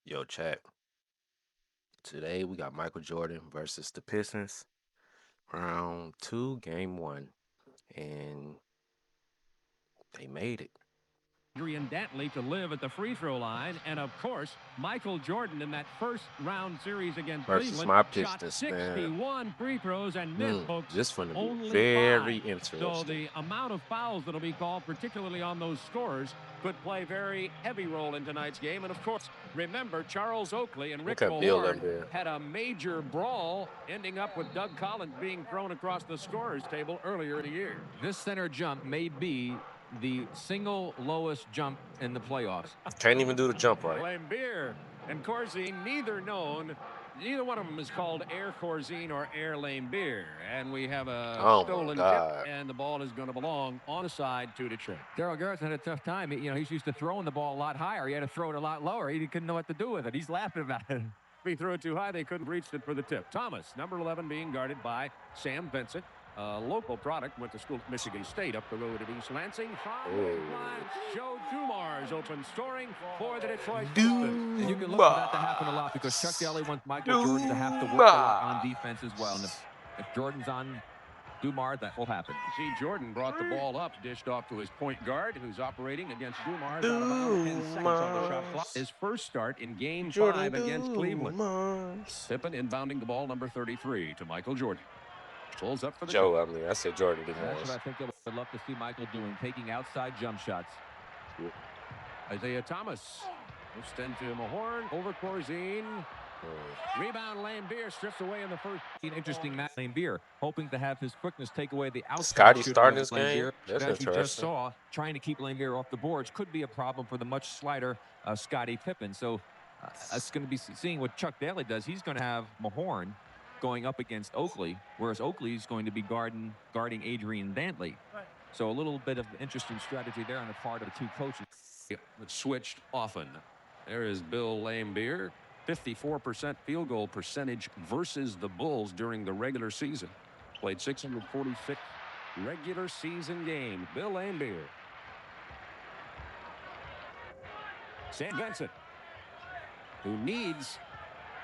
Yo, chat. Today we got Michael Jordan versus the Pistons, round two, game one, and they made it. Adrian Dantley to live at the free throw line. And of course, Michael Jordan in that first round series against Versus Cleveland my shot Pistons, man. 61 free throws and missed, folks, This going to be only very 5. So interesting. the amount of fouls that'll be called, particularly on those scorers, could play very heavy role in tonight's game. And of course, remember, Charles Oakley and Rick Look at Bill Mahorn Laimbeer. had a major brawl, ending up with Doug Collins being thrown across the scorers table earlier in the year. This center jump may be the single lowest jump in the playoffs. Can't even do the jump right. Laimbeer and Corzine, neither one of them is called Air Corzine or Air Laimbeer. And we have a stolen tip, and the ball is going to belong on the side to Detroit. Daryl Garrison had a tough time. He's used to throwing the ball a lot higher. He had to throw it a lot lower. He couldn't know what to do with it. He's laughing about it. If he threw it too high, they couldn't reach it for the tip. Thomas, number 11, being guarded by Sam Vincent. A local product, went to school at Michigan State up the road at East Lansing. Joe Dumars open scoring for the Detroit Pistons. And you can look for that to happen a lot because Chuck Daly wants Michael Jordan to have to work a lot on defense as well. And if Jordan's on Dumars, that will happen. See, Jordan brought the ball up, dished off to his point guard, who's operating against Dumars. Out of 10 seconds on the shot clock. His first start in Game 5 against Cleveland. Pippen inbounding the ball, number 33, to Michael Jordan. Pulls up for the Joe, I said Jordan That's what I think they would love to see Michael doing, taking outside jump shots. Isiah Thomas. Extend to Mahorn, over Corzine. Rebound, Laimbeer strips away in the first. Interesting Matt Laimbeer, hoping to have his quickness take away the outside. Scotty starting this game. That's As interesting. we just saw, trying to keep Laimbeer off the boards could be a problem for the much slighter Scottie Pippen. So that's going to be seeing what Chuck Daly does. He's going to have Mahorn going up against Oakley, whereas Oakley's going to be guarding Adrian Dantley. So a little bit of interesting strategy there on the part of the two coaches. It switched often. There is Bill Laimbeer, 54% field goal percentage versus the Bulls during the regular season. Played 646 regular season games. Bill Laimbeer. Sam Vincent, who needs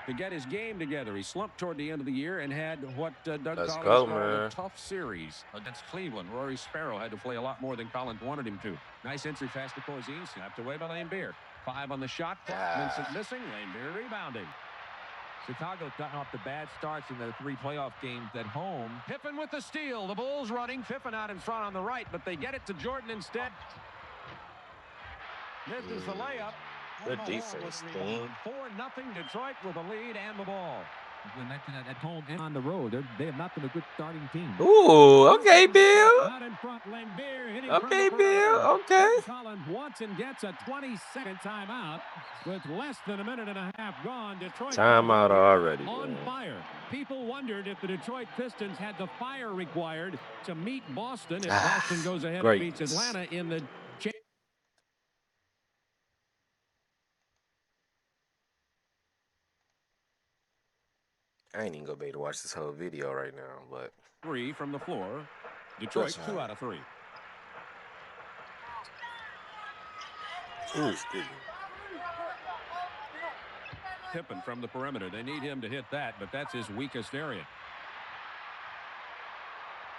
to get his game together. He slumped toward the end of the year and had what Doug Collins called a tough series against Cleveland. Rory Sparrow had to play a lot more than Collins wanted him to. Nice entry pass to Corzine, snapped away by Laimbeer. 5 on the shot clock. Vincent missing. Laimbeer rebounding. Chicago's gotten off the bad starts in the 3 playoff games at home. Pippen with the steal. The Bulls running. Pippen out in front on the right, but they get it to Jordan instead. This is the layup. Good defense, 4-0 Detroit with the lead and the ball. We mentioned that at home and on the road. They have not been a good starting team. Ooh, okay, Bill. Out in front, Laimbeer hitting Okay, Bill. Okay. Collins Watson gets a 22nd timeout with less than a minute and a half gone. Detroit Timeout already. on fire. People wondered if the Detroit Pistons had the fire required to meet Boston if Boston goes ahead and beats Atlanta in the I ain't even gonna be able to watch this whole video right now, but 3 from the floor. Detroit 2 out of 3. Ooh, excuse me. Pippen from the perimeter. They need him to hit that, but that's his weakest area.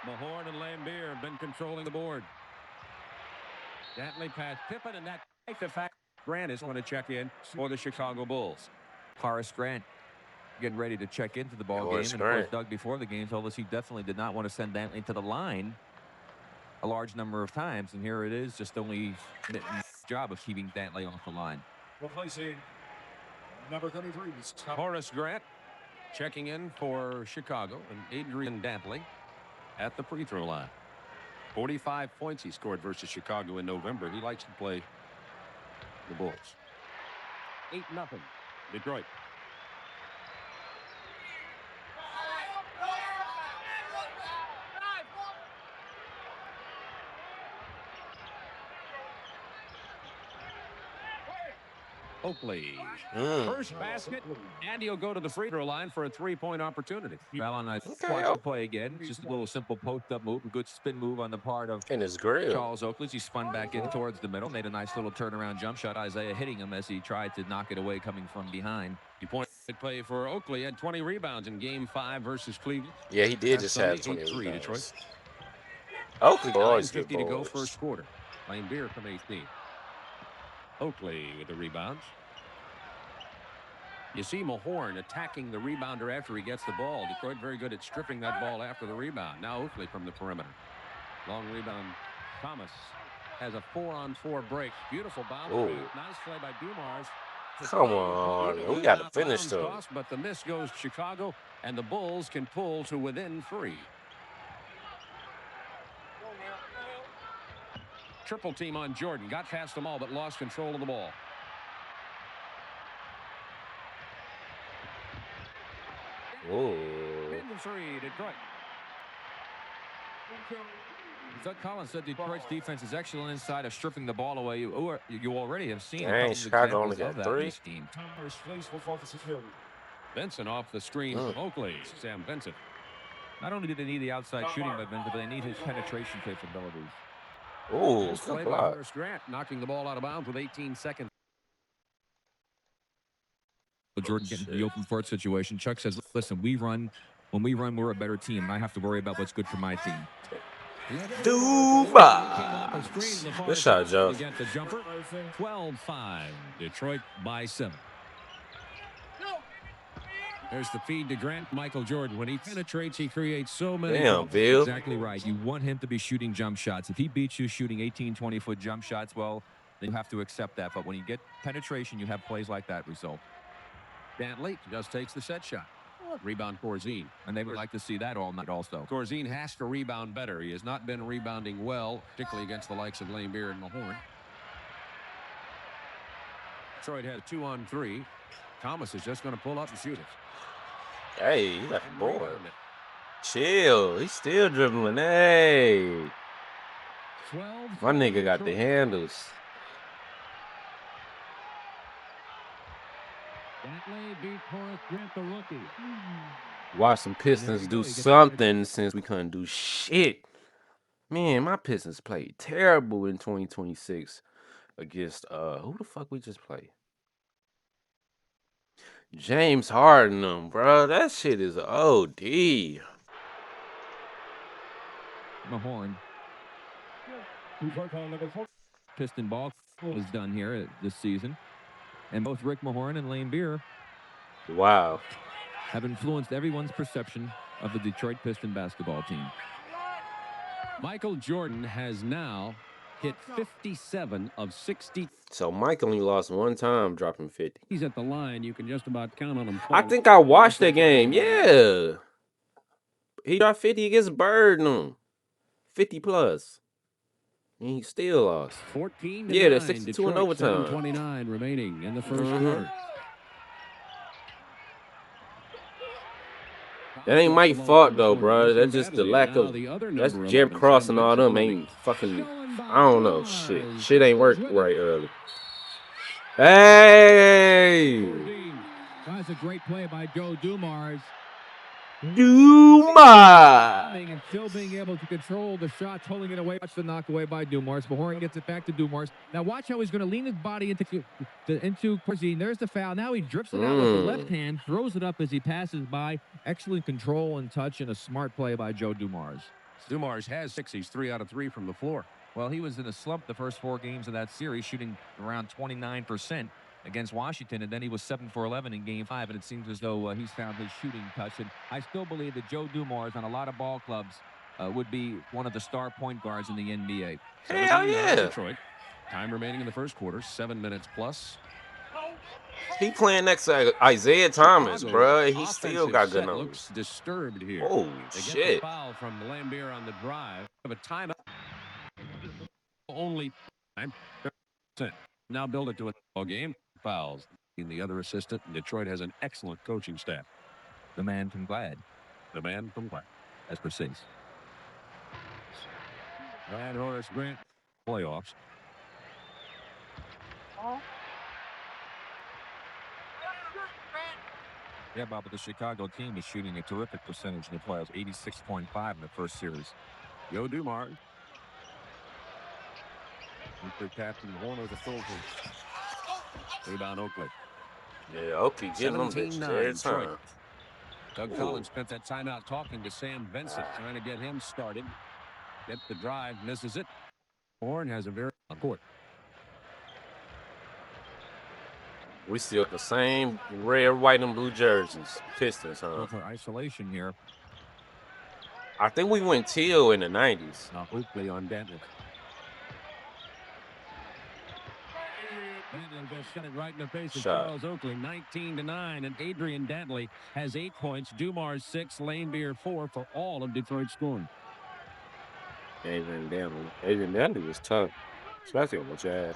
Mahorn and Laimbeer have been controlling the board. Dantley past Pippen, and that the fact Grant is going to check in for the Chicago Bulls. Horace Grant getting ready to check into the ball game. And of course, Doug before the game told us he definitely did not want to send Dantley to the line a large number of times. And here it is, just only job of keeping Dantley off the line. Replacing number 33. Horace Grant checking in for Chicago, and Adrian Dantley at the free throw line. 45 points he scored versus Chicago in November. He likes to play the Bulls. 8-0 Detroit. Oakley. First basket, and he'll go to the free throw line for a three-point opportunity. Well, and I watched the play again. Just a little simple post-up move, a good spin move on the part of Charles Oakley. He spun back in towards the middle, made a nice little turnaround jump shot. Isiah hitting him as he tried to knock it away coming from behind. He pointed play for Oakley, had 20 rebounds in Game 5 versus Cleveland. Yeah, he did just have 20 rebounds. Detroit. Oakley always get 9:50 to go first quarter. Laimbeer from 18. Oakley with the rebounds. You see Mahorn attacking the rebounder after he gets the ball. Detroit very good at stripping that ball after the rebound. Now Oakley from the perimeter. Long rebound. Thomas has a 4-on-4 break. Beautiful bounce. Nice play by Dumars. Come on, we got to finish though. But the miss goes to Chicago, and the Bulls can pull to within 3. Triple team on Jordan. Got past them all, but lost control of the ball. Into 3, Detroit. Doug Collins said Detroit's defense is excellent inside of stripping the ball away. You already have seen Chicago only got 3. Benson off the screen from Oakley. Sam Benson. Not only do they need the outside shooting by Benson, but they need his penetration capabilities. Play by Horace Grant, knocking the ball out of bounds with 18 seconds. Jordan getting the open court situation. Chuck says, listen, when we run, we're a better team. I have to worry about what's good for my team. Dumars. Good shot, Joe. Get the jumper. 12-5. Detroit by 7. There's the feed to Grant. Michael Jordan. When he penetrates, he creates so many. Damn, Bill. Exactly right. You want him to be shooting jump shots. If he beats you shooting 18, 20-foot jump shots, well, then you have to accept that. But when you get penetration, you have plays like that result. Dantley just takes the set shot. Rebound Corzine. And they would like to see that all night also. Corzine has to rebound better. He has not been rebounding well, particularly against the likes of Laimbeer and Mahorn. Detroit had a 2-on-3. Thomas is just going to pull up and shoot it. Hey, he left the board. Chill. He's still dribbling. Hey. My nigga got the handles. Watch some Pistons do something since we couldn't do shit. Man, my Pistons played terrible in 2026 against who the fuck we just played? James Harden them, bro. That shit is OD. Mahorn. Piston ball was done here this season. And both Rick Mahorn and Laimbeer have influenced everyone's perception of the Detroit Piston basketball team. Michael Jordan has now hit 57 of 60. So Mike only lost one time dropping 50. He's at the line. You can just about count on him. I think I watched that game. Yeah. He dropped 50 against Bird and them. 50 plus. And he still lost. 14 yeah, that's 62 in overtime. 29 remaining in the first quarter. That ain't Mike's fault though, bro. That's just the lack of. That's Jim Cross and all them ain't fucking. I don't know. Shit ain't work right early. Hey! That's a great play by Joe Dumars. Dumars! And still being able to control the shots, holding it away. Watch the knock away by Dumars. Mahorn gets it back to Dumars. Now watch how he's going to lean his body into Corzine. There's the foul. Now he drifts it out with the left hand, throws it up as he passes by. Excellent control and touch, and a smart play by Joe Dumars. Dumars has 6. He's 3 out of 3 from the floor. Well, he was in a slump the first 4 games of that series, shooting around 29% against Washington, and then he was 7 for 11 in Game 5, and it seems as though he's found his shooting touch. And I still believe that Joe Dumars on a lot of ball clubs would be one of the star point guards in the NBA. Hell yeah! Detroit. Time remaining in the first quarter, 7 minutes plus. He playing next to Isiah Thomas, bro. He still got good numbers. Looks disturbed here. Oh they shit! Get the foul from Laimbeer on the drive. Have a timeout. Only 9%. Now build it to a ball game. Fouls. In the other assistant, Detroit has an excellent coaching staff. The man from Glad. The man from Glad. That's precise. And Horace Grant. Playoffs. Yeah, Bob, but the Chicago team is shooting a terrific percentage in the playoffs, 86.5 in the first series. Yo, Dumars. Mr. Captain Warner, the full. Rebound Oakley. Yeah, Oakley getting them bitches every 17-9 Detroit. time. Doug Collins spent that timeout talking to Sam Vincent, trying to get him started. Gets the drive, misses it. Horn has a very on court. We still the same red, white, and blue jerseys. Pistons, huh? For isolation here. I think we went teal in the 90s. Now Oakley on Dantley. Just got it right in the face of Charles Oakley, 19-9, and Adrian Dantley has 8 points. Dumars 6, Laimbeer 4 for all of Detroit scoring. Adrian Dantley was tough, especially on the Jazz.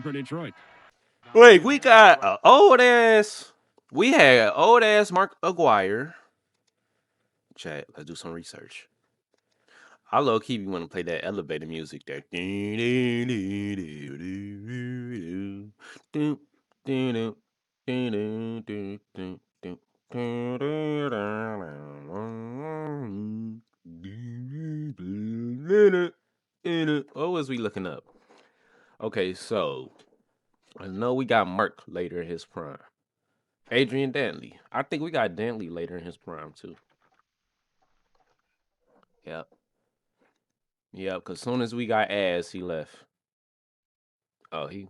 For Detroit. Wait, we got an old ass. We had old ass Mark Aguirre. Chat, let's do some research. I low key want to play that elevator music there. What was we looking up? Okay, so I know we got Mark later in his prime. Adrian Dantley. I think we got Dantley later in his prime too. Yep. Yep, because soon as we got ass, he left. Oh, he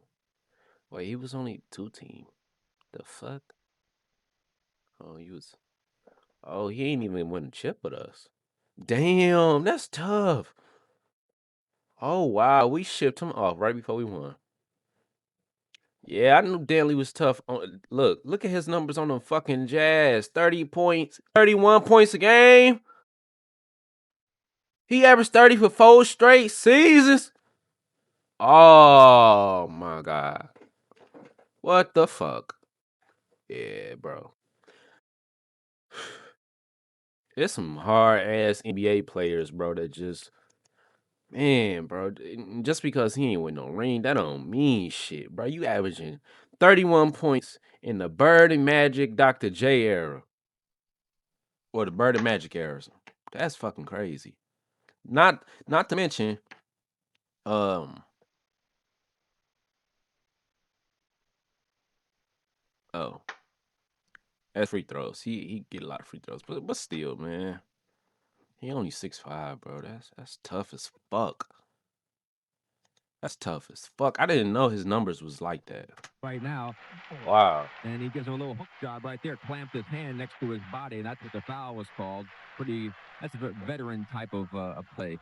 was only 2-team. The fuck? Oh, he ain't even win a chip with us. Damn, that's tough. Oh wow, we shipped him off right before we won. Yeah, I knew Dantley was tough. Look at his numbers on the fucking Jazz. 30 points, 31 points a game. He averaged 30 for 4 straight seasons. Oh my God. What the fuck? Yeah, bro. There's some hard ass NBA players, bro, that just, man, bro, just because he ain't win no ring, that don't mean shit, bro. You averaging 31 points in the Bird and Magic Dr. J era. Or the Bird and Magic era. That's fucking crazy. Not to mention, oh, that's free throws. He get a lot of free throws, but still, man, he only 6'5", bro. That's tough as fuck. That's tough as fuck. I didn't know his numbers was like that. Right now. Wow. And he gives him a little hook job right there, clamped his hand next to his body, and that's what the foul was called. That's a veteran type of play.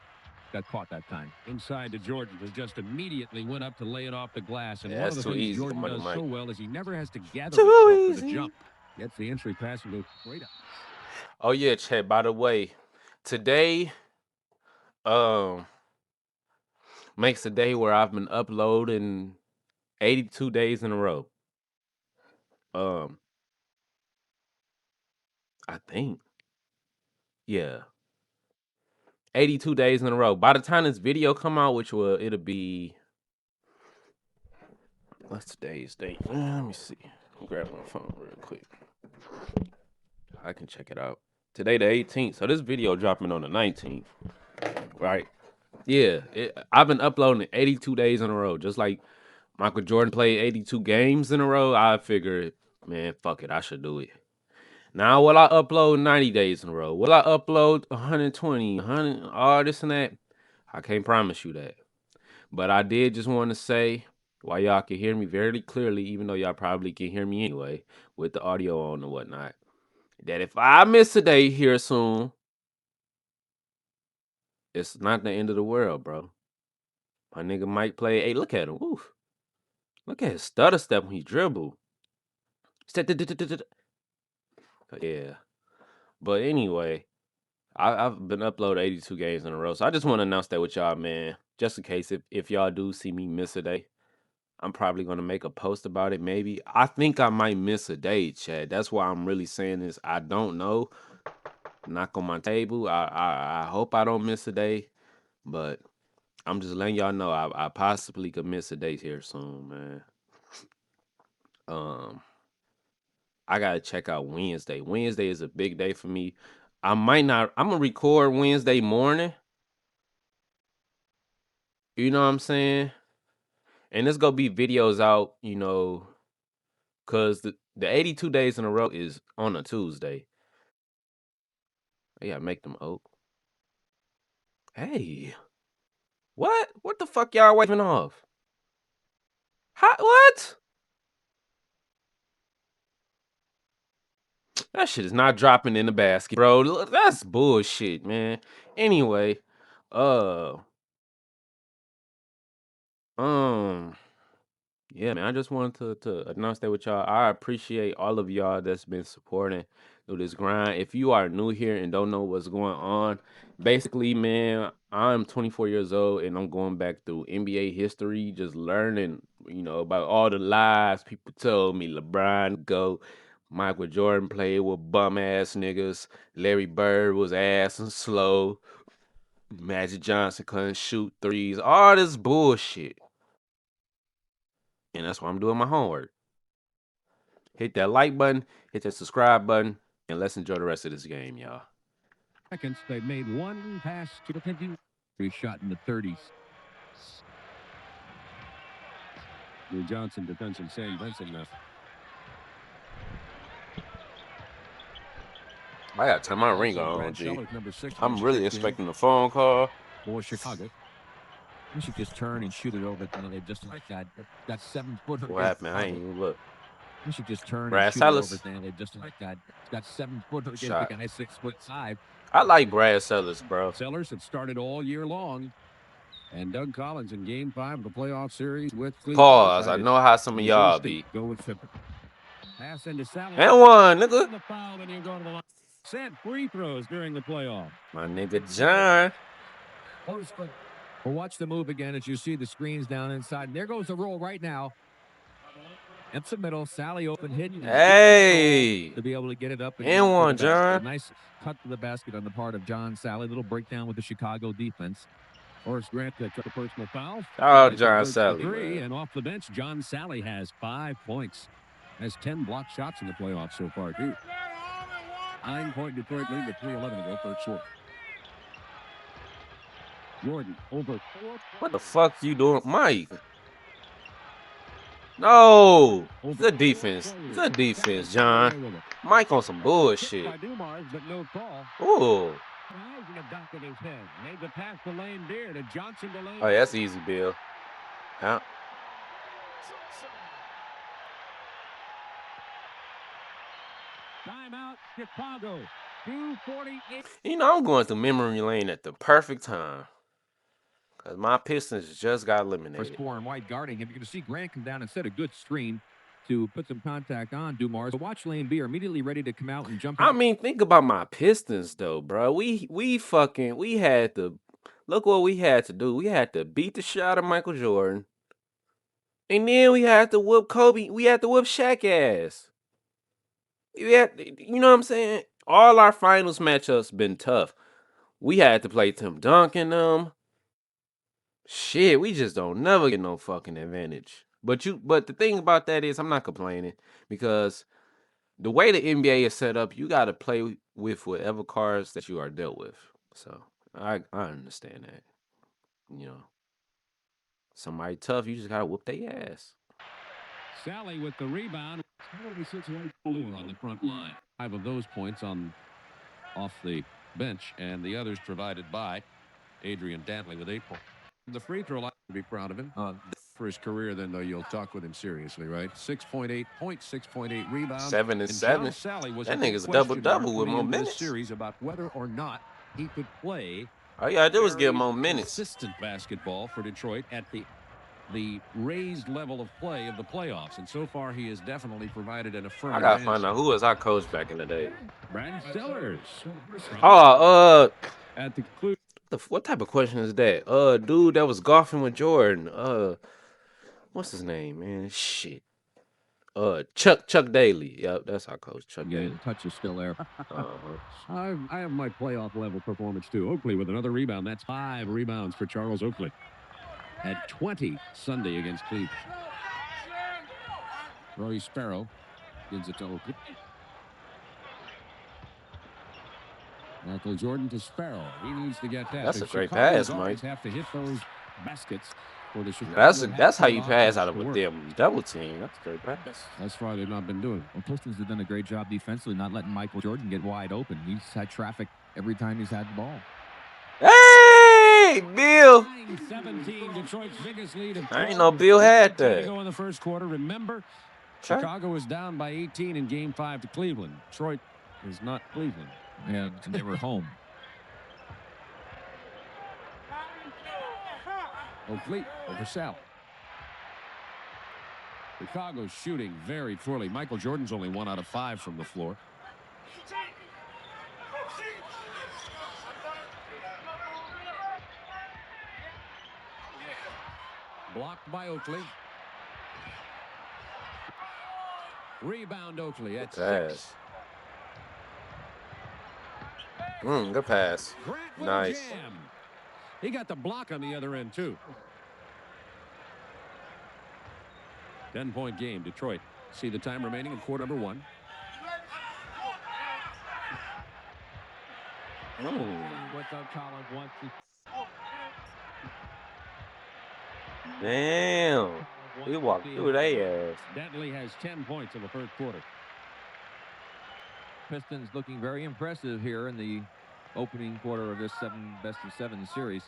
Got caught that time. Inside to Jordan, who just immediately went up to lay it off the glass. And Yeah, one of the too things easy Jordan for does Mike. so well is he never has to gather Too himself for the easy. jump. Gets the entry pass and goes straight up. Oh yeah, Chad, by the way, today makes a day where I've been uploading 82 days in a row. I think. Yeah. 82 days in a row. By the time this video come out, it'll be, what's today's date? Let me see. Grab my phone real quick. I can check it out. Today the 18th. So this video dropping on the 19th. Right? Yeah. I've been uploading 82 days in a row. Just like Michael Jordan played 82 games in a row. I figured, man, fuck it. I should do it. Now, will I upload 90 days in a row? Will I upload 120, 100, all this and that? I can't promise you that. But I did just want to say, while y'all can hear me very clearly, even though y'all probably can hear me anyway, with the audio on and whatnot, that if I miss a day here soon, it's not the end of the world, bro. My nigga Mike play. Hey, look at him. Oof. Look at his stutter step when he dribble. Yeah. But anyway, I've been uploading 82 games in a row. So I just want to announce that with y'all, man. Just in case if y'all do see me miss a day, I'm probably going to make a post about it, maybe. I think I might miss a day, Chad. That's why I'm really saying this. I don't know. Knock on my table. I hope I don't miss a day. But I'm just letting y'all know I possibly could miss a day here soon, man. I gotta check out Wednesday. Wednesday is a big day for me. I'm gonna record Wednesday morning. You know what I'm saying? And there's gonna be videos out, cause the 82 days in a row is on a Tuesday. Yeah, make them oak. Hey, what? What the fuck y'all waving off? What? That shit is not dropping in the basket, bro. That's bullshit, man. Anyway, uh, yeah, man. I just wanted to announce that with y'all. I appreciate all of y'all that's been supporting through this grind. If you are new here and don't know what's going on, basically, man, I'm 24 years old and I'm going back through NBA history, just learning, about all the lies people told me. LeBron go, Michael Jordan played with bum ass niggas. Larry Bird was ass and slow. Magic Johnson couldn't shoot threes. All this bullshit. And that's why I'm doing my homework. Hit that like button, hit that subscribe button, and let's enjoy the rest of this game, y'all. Seconds, they've made one pass to the 50. Shot in the 30s. New Johnson defensive St. Vincent. I gotta turn my ring on, G. I'm really expecting a phone call. For Chicago. You should just turn and shoot it over there just like that. That 7 foot. What happened? I ain't even look. You should just turn Brad and shoot Sellers. it over there just like that. It's got 7 foot against Shot. the guy 6'5". I like Brad Sellers, bro. Sellers have started all year long. And Doug Collins in Game 5 of the playoff series with Cleveland. Pause. I know how some of y'all be. Go with Pippen. Pass into Sally. And one, nigga. The foul, and you go to the line. Set free throws during the playoff. My nigga John. Well, watch the move again as you see the screens down inside. And there goes the roll right now. It's the middle. Sally open hit. Hey. To be able to get it up. And one, John. Nice cut to the basket on the part of John Sally. Little breakdown with the Chicago defense. Horace Grant took a personal foul. Oh, John Sally. And off the bench, John Sally has 5 points. Has 10 blocked shots in the playoffs so far, too. 9-point Detroit lead with 3:11 to go for short. Jordan over. What the fuck you doing, Mike? No. Good defense. Good defense, John. Mike on some bullshit. Dumars, but no call. Ooh. Rising a dunk in his head. Made the pass to Laimbeer to Johnson to Laimbeer. Oh, yeah, that's easy, Bill. Huh? Timeout, Chicago. 2:48. I'm going through memory lane at the perfect time. Because my Pistons just got eliminated. First 4 and white guarding him. You're going to see Grant come down and set a good screen to put some contact on Dumars. But watch Laimbeer immediately ready to come out and jump out. I mean, think about my Pistons, though, bro. We had to, look what we had to do. We had to beat the shit out of Michael Jordan. And then we had to whoop Kobe. We had to whoop Shaq ass. You know what I'm saying? All our finals matchups been tough. We had to play Tim Duncan them. Shit, we just don't never get no fucking advantage. But the thing about that is I'm not complaining because the way the NBA is set up, you gotta play with whatever cards that you are dealt with. So I understand that. Somebody tough, you just gotta whoop their ass. Sally with the rebound. On the front line. 5 of those points off the bench, and the others provided by Adrian Dantley with 8 points. The free throw line to be proud of him for his career. Then though, you'll talk with him seriously, right? 6.8 points, 6.8 rebounds, 7 and 7. Sally was that nigga's double with more minutes. Series about whether or not he could play. All you gotta do is give him more minutes. Consistent basketball for Detroit at the raised level of play of the playoffs, and so far he has definitely provided an affirmative. I gotta find out who was our coach back in the day. Brad Sellers. At the conclusion. What type of question is that? Dude that was golfing with Jordan. What's his name, man? Shit. Chuck Daly. Yep, that's our coach, Chuck Daly. The touch is still there. I have my playoff level performance too. Oakley with another rebound. That's 5 rebounds for Charles Oakley. Had 20 Sunday against Cleveland. Rory Sparrow gives it to Oakley. Michael Jordan to Sparrow. He needs to get that. That's The a great Chicago pass, guards Mike. have to hit those baskets for the Chicago. That's how you pass out of with them double team. That's a great pass. Thus far, they've not been doing it. Well, Pistons have done a great job defensively, not letting Michael Jordan get wide open. He's had traffic every time he's had the ball. Hey, Bill. 17, Detroit's biggest lead. I ain't know Bill had that. Go in the first quarter. Remember, Chicago was down by 18 in Game 5 to Cleveland. Detroit is not Cleveland. And they were home. Oakley over Sal. Chicago's shooting very poorly. Michael Jordan's only 1 out of 5 from the floor. Blocked by Oakley. Rebound Oakley at 6. Good pass. Nice. Jam. He got the block on the other end, too. 10-point game, Detroit. See the time remaining in quarter number 1. Damn. He walked through their ass. Dantley has 10 points in the first quarter. Pistons looking very impressive here in the opening quarter of this best-of-7 series.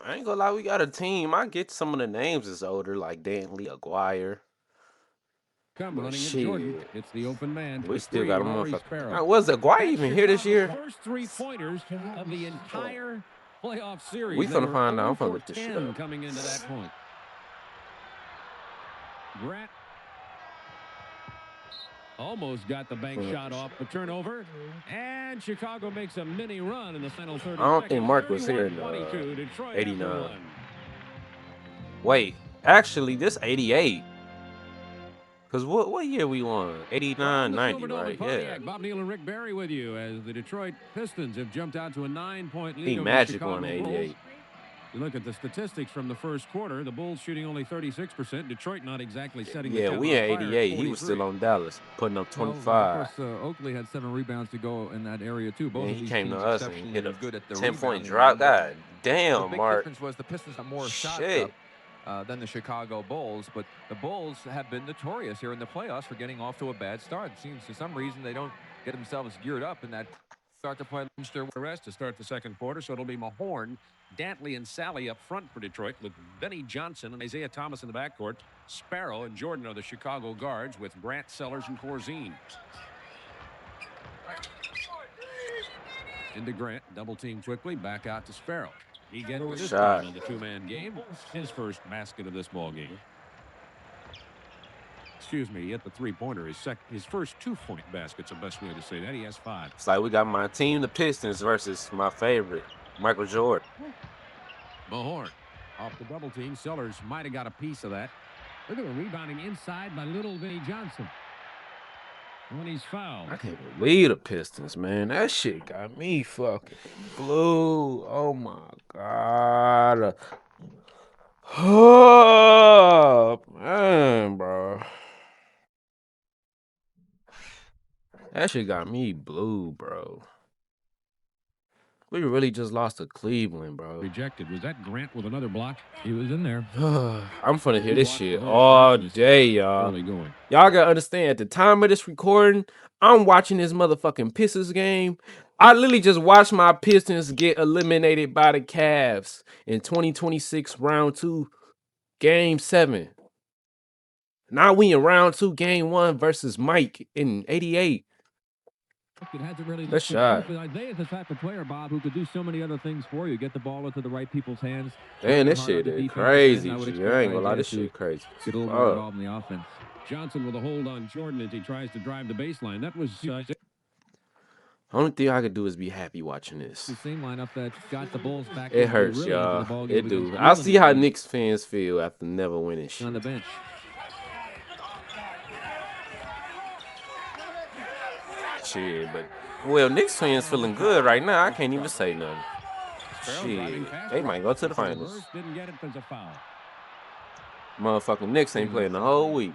I ain't gonna lie, we got a team. I get some of the names is older, like Dantley, Aguirre. Come running at Jordan. It's the open man. We still got a motherfucker. Was Aguirre even here this year? First 3 pointers of the entire playoff series. We finna find out. I'm finna look this shit up. Coming into that point. Grant almost got the bank shot off the turnover, and Chicago makes a mini run in the final 30 I don't think Mark was here in 89. Wait, actually, this 88. Because what year we won? 89, 90, right? Yeah. Bob Neal and Rick Barry with you as the Detroit Pistons have jumped out to a 9-point lead. Magic won 88. You look at the statistics from the first quarter. The Bulls shooting only 36%. Detroit not exactly setting. Yeah, we had 88. He was still on Dallas, putting up 25. Well, of course, Oakley had 7 rebounds to go in that area too. Both he came to us and hit a good at the 10-point drop. God damn, the big Mark. difference was the Pistons got more shots up than the Chicago Bulls, but the Bulls have been notorious here in the playoffs for getting off to a bad start. It seems for some reason they don't get themselves geared up in that start to play their rest to start the second quarter. So it'll be Mahorn, Dantley, and Sally up front for Detroit, with Benny Johnson and Isiah Thomas in the backcourt. Sparrow and Jordan are the Chicago guards, with Grant, Sellers, and Corzine. Into Grant, double team quickly, back out to Sparrow. He gets this time in the 2-man game. His first basket of this ball game. Excuse me, he hit the 3-pointer. His first 2-point basket's the best way to say that. He has 5. It's like we got my team, the Pistons, versus my favorite, Michael Jordan. Mahorn off the double team. Sellers might have got a piece of that. Look at the rebounding inside by little Benny Johnson. When he's fouled. I can't believe the Pistons, man. That shit got me fucking blue. Oh my God. Oh man, bro. That shit got me blue, bro. We really just lost to Cleveland, bro. Rejected. Was that Grant with another block? He was in there. I'm finna hear this shit all day, y'all. Y'all gotta understand, at the time of this recording, I'm watching this motherfucking Pistons game. I literally just watched my Pistons get eliminated by the Cavs in 2026 round 2, game 7. Now we in round 2, game 1 versus Mike in 88. That's shot. Isaiah's the type of player, Bob, who could do so many other things for you. Get the ball into the right people's hands. Damn, this shit is crazy. I ain't gonna lie, this shit crazy. Get a little more involved in the offense. Johnson with a hold on Jordan as he tries to drive the baseline. That was only thing I could do is be happy watching this. The same lineup that got the Bulls back. It hurts, y'all. It do. I see how Knicks fans feel after never winning shit. On the bench. Shit, but well, Knicks fans feeling good right now. I can't even say nothing. Shit, they might go to the finals. Didn't get it as a foul. Motherfucking Knicks ain't playing the whole week.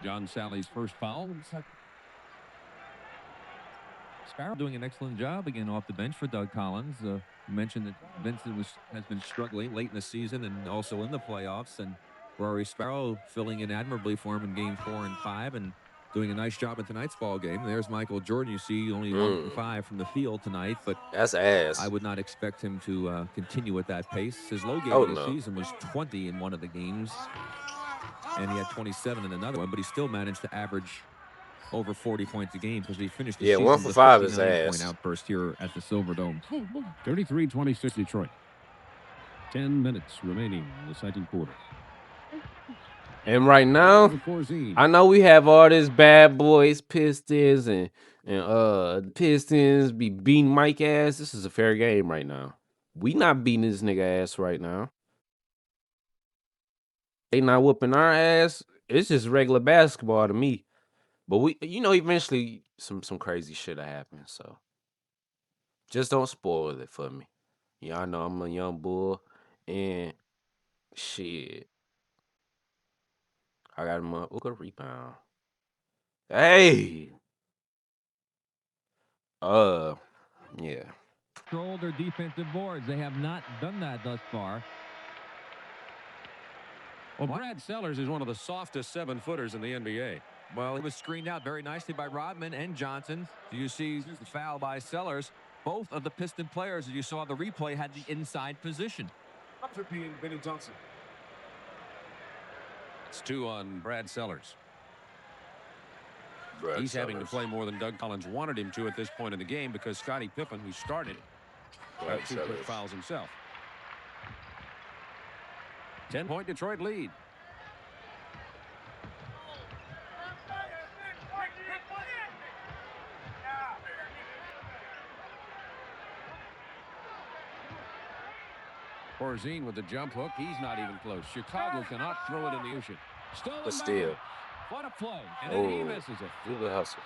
John Sally's first foul. Sparrow doing an excellent job again off the bench for Doug Collins. You mentioned that Vincent has been struggling late in the season and also in the playoffs, and Rory Sparrow filling in admirably for him in game 4 and 5 and doing a nice job in tonight's ball game. There's Michael Jordan. You see only 1 for 5 from the field tonight, but that's ass. I would not expect him to continue at that pace. His low game of the season was 20 in one of the games, and he had 27 in another one, but he still managed to average over 40 points a game because he finished the season 1 for with 5 is 59-point ass. outburst here at the Silver Dome. 33-26 Detroit. 10 minutes remaining in the second quarter. And right now, I know we have all this Bad Boys Pistons and Pistons be beating Mike ass. This is a fair game right now. We not beating this nigga ass right now. They not whooping our ass. It's just regular basketball to me. But we, eventually some crazy shit will happen. So just don't spoil it for me. Y'all know I'm a young bull and shit. I got him up. Look at rebound. Hey. Yeah. Control their defensive boards. They have not done that thus far. Well, Brad Sellers is one of the softest 7-footers in the NBA. Well, he was screened out very nicely by Rodman and Johnson. So you see the foul by Sellers. Both of the Piston players, as you saw the replay, had the inside position. After being Vinny Johnson. It's 2 on Brad Sellers. He's having to play more than Doug Collins wanted him to at this point in the game because Scottie Pippen, who started, got 2 quick fouls himself. 10-point Detroit lead. Porzingis with the jump hook. He's not even close. Chicago cannot throw it in the ocean. But still. What a play. And then he misses it. Do the hustle.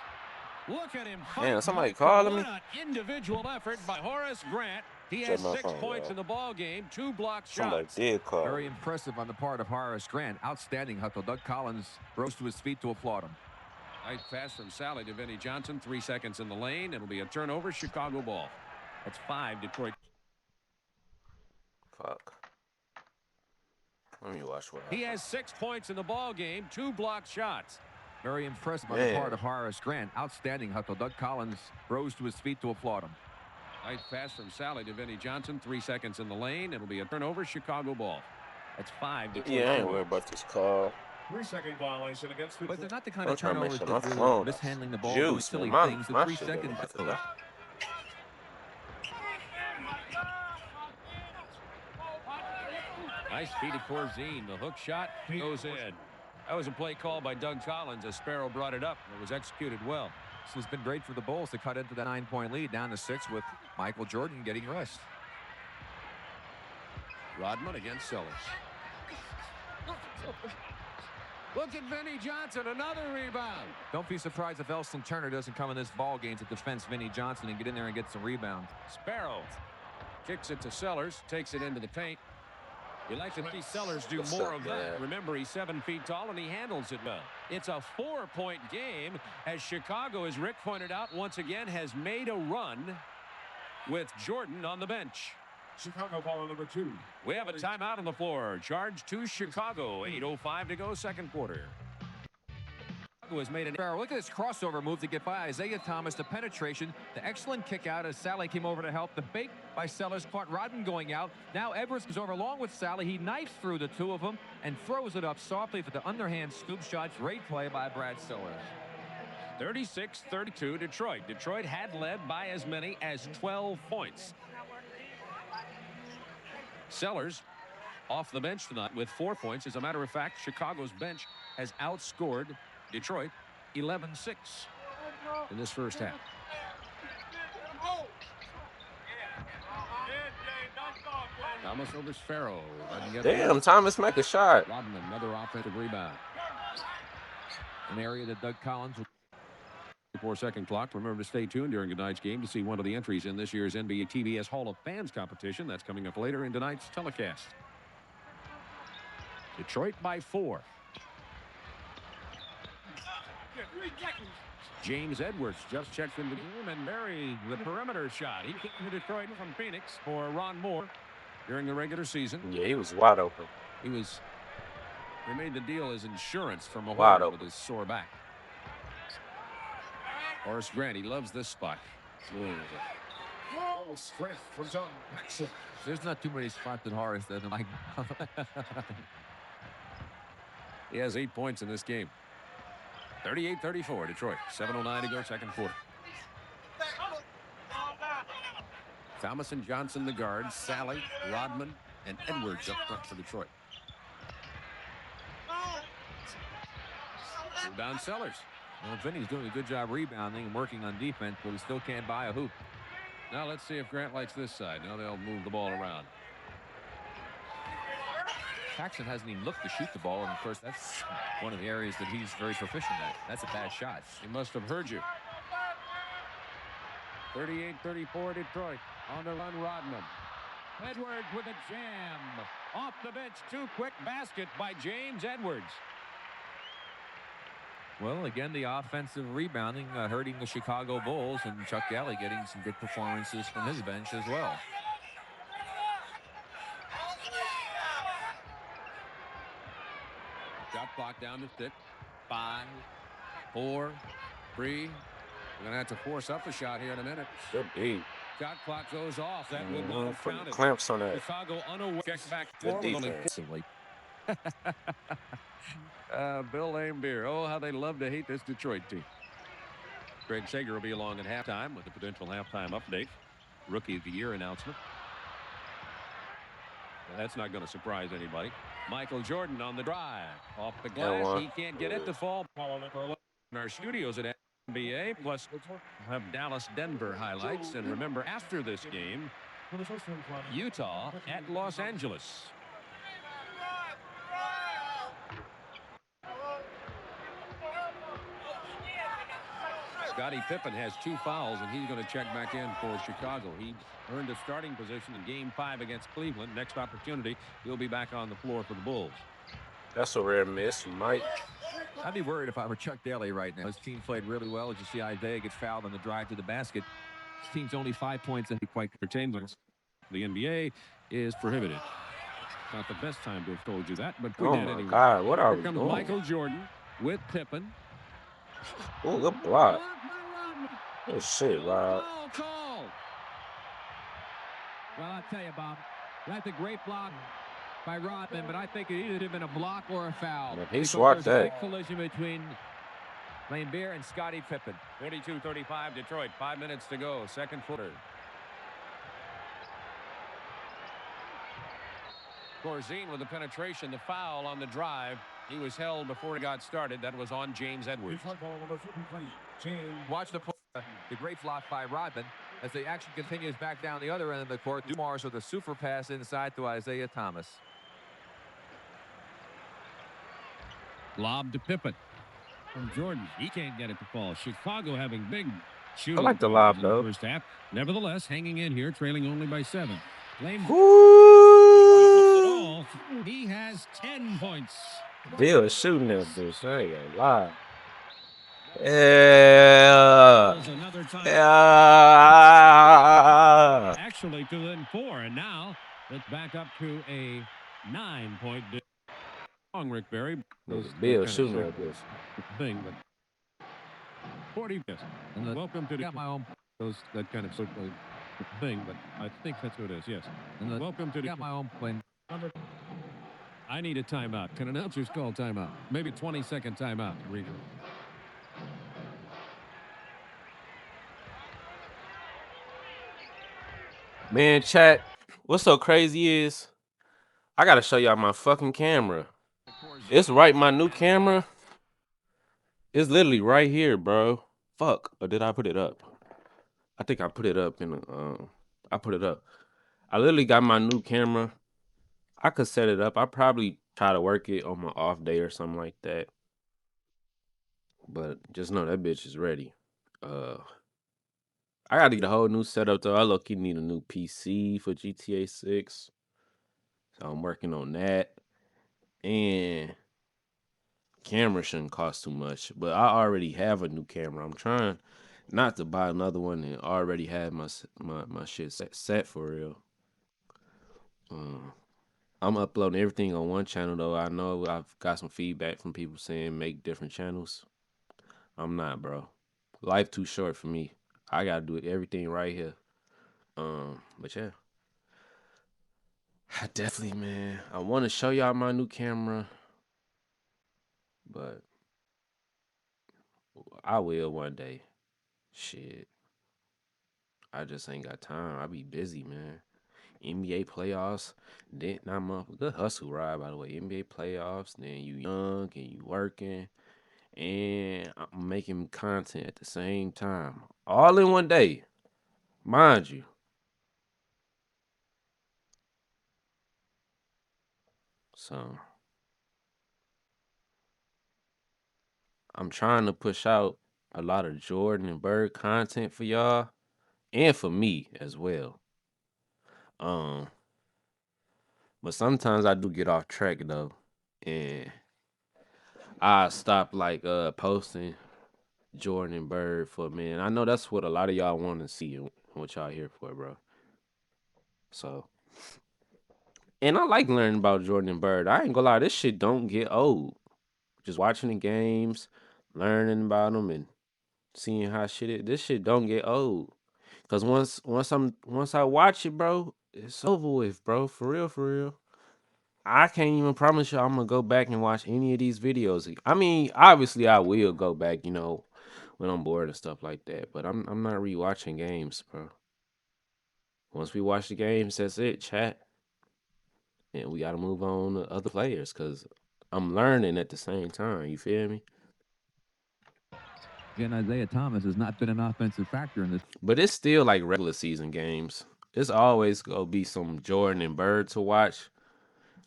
Look at him. Man, somebody calling me. What an individual effort by Horace Grant. He has 6 points in the ball game, 2 blocked shots. Somebody did call. Very impressive on the part of Horace Grant. Outstanding hustle. Doug Collins rose to his feet to applaud him. Nice pass from Sally to Vinny Johnson. 3 seconds in the lane. It'll be a turnover. Chicago ball. That's 5 Detroit. Fuck. Let me watch what He has 6 points in the ball game, 2 blocked shots. Very impressive on the part of Horace Grant. Outstanding hustle. Doug Collins rose to his feet to applaud him. Nice pass from Sally to Vinny Johnson. 3 seconds in the lane. It'll be a turnover. Chicago ball. That's 5 Detroit. Yeah, I ain't worried about this call. 3-second violation against But they're not the kind of turnovers that really mishandling the ball, doing silly things. The 3 seconds. Nice feed to Porzingis. The hook shot goes in. That was a play called by Doug Collins as Sparrow brought it up. It was executed well. This has been great for the Bulls to cut into that 9-point lead down to 6 with Michael Jordan getting rest. Rodman against Sellers. Look at Vinny Johnson, another rebound. Don't be surprised if Elston Turner doesn't come in this ball game to defense Vinny Johnson and get in there and get some rebounds. Sparrow kicks it to Sellers, takes it into the paint. You like to see Sellers do more of that. Remember, he's 7 feet tall, and he handles it well. It's a 4-point game, as Chicago, as Rick pointed out, once again has made a run with Jordan on the bench. Chicago ball on number 2. We have a timeout on the floor. Charge to Chicago. 8:05 to go, second quarter. Was made an error. Look at this crossover move to get by Isiah Thomas. The penetration, the excellent kick out as Sally came over to help. The fake by Sellers caught Rodman going out. Now Edwards is over along with Sally. He knifes through the 2 of them and throws it up softly for the underhand scoop shot. Great play by Brad Sellers. 36-32 Detroit. Detroit had led by as many as 12 points. Sellers off the bench tonight with 4 points. As a matter of fact, Chicago's bench has outscored Detroit 11-6 in this first half. Thomas over Sparrow. Damn, Thomas make a shot. Rodman, another offensive rebound. An area that Doug Collins. Before second clock. Remember to stay tuned during tonight's game to see one of the entries in this year's NBA TBS Hall of Fans competition. That's coming up later in tonight's telecast. Detroit by 4. James Edwards just checks into the game and buries the perimeter shot. He came to Detroit from Phoenix for Ron Moore during the regular season. Yeah, he was wide open. They made the deal as insurance for Mahone with his sore back. Horace Grant, he loves this spot. Strength from John. There's not too many spots that Horace doesn't like. He has 8 points in this game. 38-34, Detroit. 7:09 to go, second quarter. Thomas and Johnson, the guards. Sally, Rodman, and Edwards up front for Detroit. Down Sellers. Well, Vinny's doing a good job rebounding and working on defense, but he still can't buy a hoop. Now let's see if Grant likes this side. Now they'll move the ball around. Paxson hasn't even looked to shoot the ball, and of course that's one of the areas that he's very proficient at. That's a bad shot. He must have heard you. 38-34 Detroit. On the run, Rodman. Edwards with a jam. Off the bench, too quick basket by James Edwards. Well, again, the offensive rebounding hurting the Chicago Bulls, and Chuck Daly getting some good performances from his bench as well. Shot clock down to 6. 5, 4, 3. We're going to have to force up a shot here in a minute. Good D. Shot clock goes off. That would not have counted. Clamps on that. Chicago unaware. Check back Good forward. defense. Bill Laimbeer. Oh, how they love to hate this Detroit team. Greg Sager will be along at halftime with a potential halftime update. Rookie of the Year announcement. Now, that's not going to surprise anybody. Michael Jordan on the drive. Off the glass. He can't get it to fall. In our studios at NBA. Plus, we'll have Dallas-Denver highlights. And remember, after this game, Utah at Los Angeles. Scottie Pippen has 2 fouls, and he's going to check back in for Chicago. He earned a starting position in Game 5 against Cleveland. Next opportunity, he'll be back on the floor for the Bulls. That's a rare miss. He might. I'd be worried if I were Chuck Daly right now. His team played really well. As you see, Isiah gets fouled on the drive to the basket. His team's only 5 points and he quite entertainment. The NBA is prohibited. Not the best time to have told you that, but we Oh did my anyway. God, what are Here we comes doing? Michael Jordan with Pippen. Oh, good block. Oh shit, Rob. Foul call. Well, I'll tell you, Bob, that's a great block by Rodman, but I think it either have been a block or a foul. Man, he swatted There's a that. big collision between Laimbeer and Scottie Pippen. 42-35 Detroit. 5 minutes to go. Second quarter. Corzine with the penetration. The foul on the drive. He was held before he got started. That was on James Edwards. Watch the great block by Rodman as the action continues back down the other end of the court. Dumars with a super pass inside to Isiah Thomas. Lob to Pippen from Jordan. He can't get it to fall. Chicago having big shooting. I like the lob, in though. First half. Nevertheless, hanging in here, trailing only by 7. Laimbeer. Woo! He has 10 points. Bill is shooting that bitch. I ain't gonna lie. Yeah. Another time. Yeah. Actually to within 4, and now it's back up to a 9-point long, Rick Barry. Bill shooting that bitch. Thing, but 40 and welcome to Got my own. that kind of thing, but I think that's what it is. Yes. And welcome to Got my own plane. I need a timeout. Can announcers call timeout? Maybe 20-second timeout. Reader. Man, chat, what's so crazy is I gotta show y'all my fucking camera. It's right, my new camera. It's literally right here, bro. Fuck. Or did I put it up? I think I put it up in the I put it up. I literally got my new camera. I could set it up. I probably try to work it on my off day or something like that. But just know that bitch is ready. I gotta get a whole new setup though. I look, you need a new PC for GTA 6. So I'm working on that. And camera shouldn't cost too much. But I already have a new camera. I'm trying not to buy another one and already have my shit set for real. I'm uploading everything on one channel though. I know I've got some feedback from people saying make different channels. I'm not, bro. Life too short for me. I gotta do everything right here. But yeah. I definitely, man. I want to show y'all my new camera, but I will one day. Shit. I just ain't got time. I be busy, man. NBA playoffs, then I'm a good hustle ride, by the way. NBA playoffs, then you young and you working, and I'm making content at the same time, all in one day, mind you. So I'm trying to push out a lot of Jordan and Bird content for y'all, and for me as well. Um, but sometimes I do get off track though, and I stop like posting Jordan and Bird for a minute. I know that's what a lot of y'all want to see and what y'all here for, bro. So, and I like learning about Jordan and Bird. I ain't gonna lie, this shit don't get old. Just watching the games, learning about them, and seeing how shit is. This shit don't get old. Cause once I watch it, bro, it's over with, bro. For real, for real. I can't even promise you I'm gonna go back and watch any of these videos. I mean, obviously I will go back, when I'm bored and stuff like that. But I'm not rewatching games, bro. Once we watch the games, that's it, chat. And we gotta move on to other players because I'm learning at the same time. You feel me? Again, Isiah Thomas has not been an offensive factor in this. But it's still like regular season games. It's always gonna be some Jordan and Bird to watch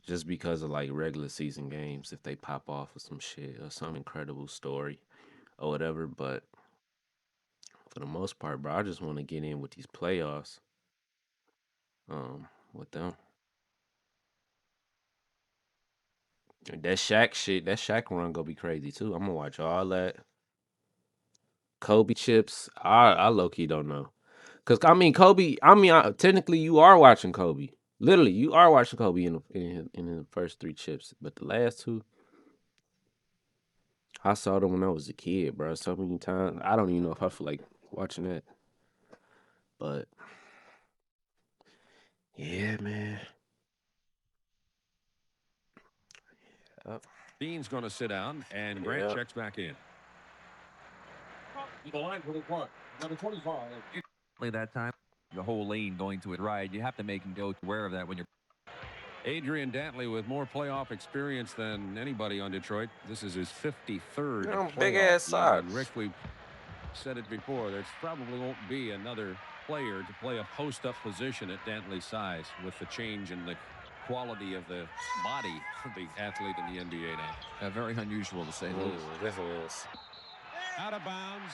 just because of like regular season games if they pop off with some shit or some incredible story or whatever. But for the most part, bro, I just want to get in with these playoffs. With them. That Shaq shit, that Shaq run gonna be crazy too. I'm gonna watch all that. Kobe chips, I low key don't know. Cause I mean Kobe, technically you are watching Kobe. Literally, you are watching Kobe in the first three chips, but the last two, I saw them when I was a kid, bro. So many times, I don't even know if I feel like watching that. But yeah, man. Yep. Dean's going to sit down, and Grant checks back in. The line for the punt. Number 25. That time, the whole lane going to it right. You have to make him go aware of that when you're. Adrian Dantley with more playoff experience than anybody on Detroit. This is his 53rd Big ass playoff. socks. Rick, we've said it before. There probably won't be another player to play a post-up position at Dantley's size with the change in the quality of the body of the athlete in the NBA now. Very unusual to say the least. This is. Out of bounds.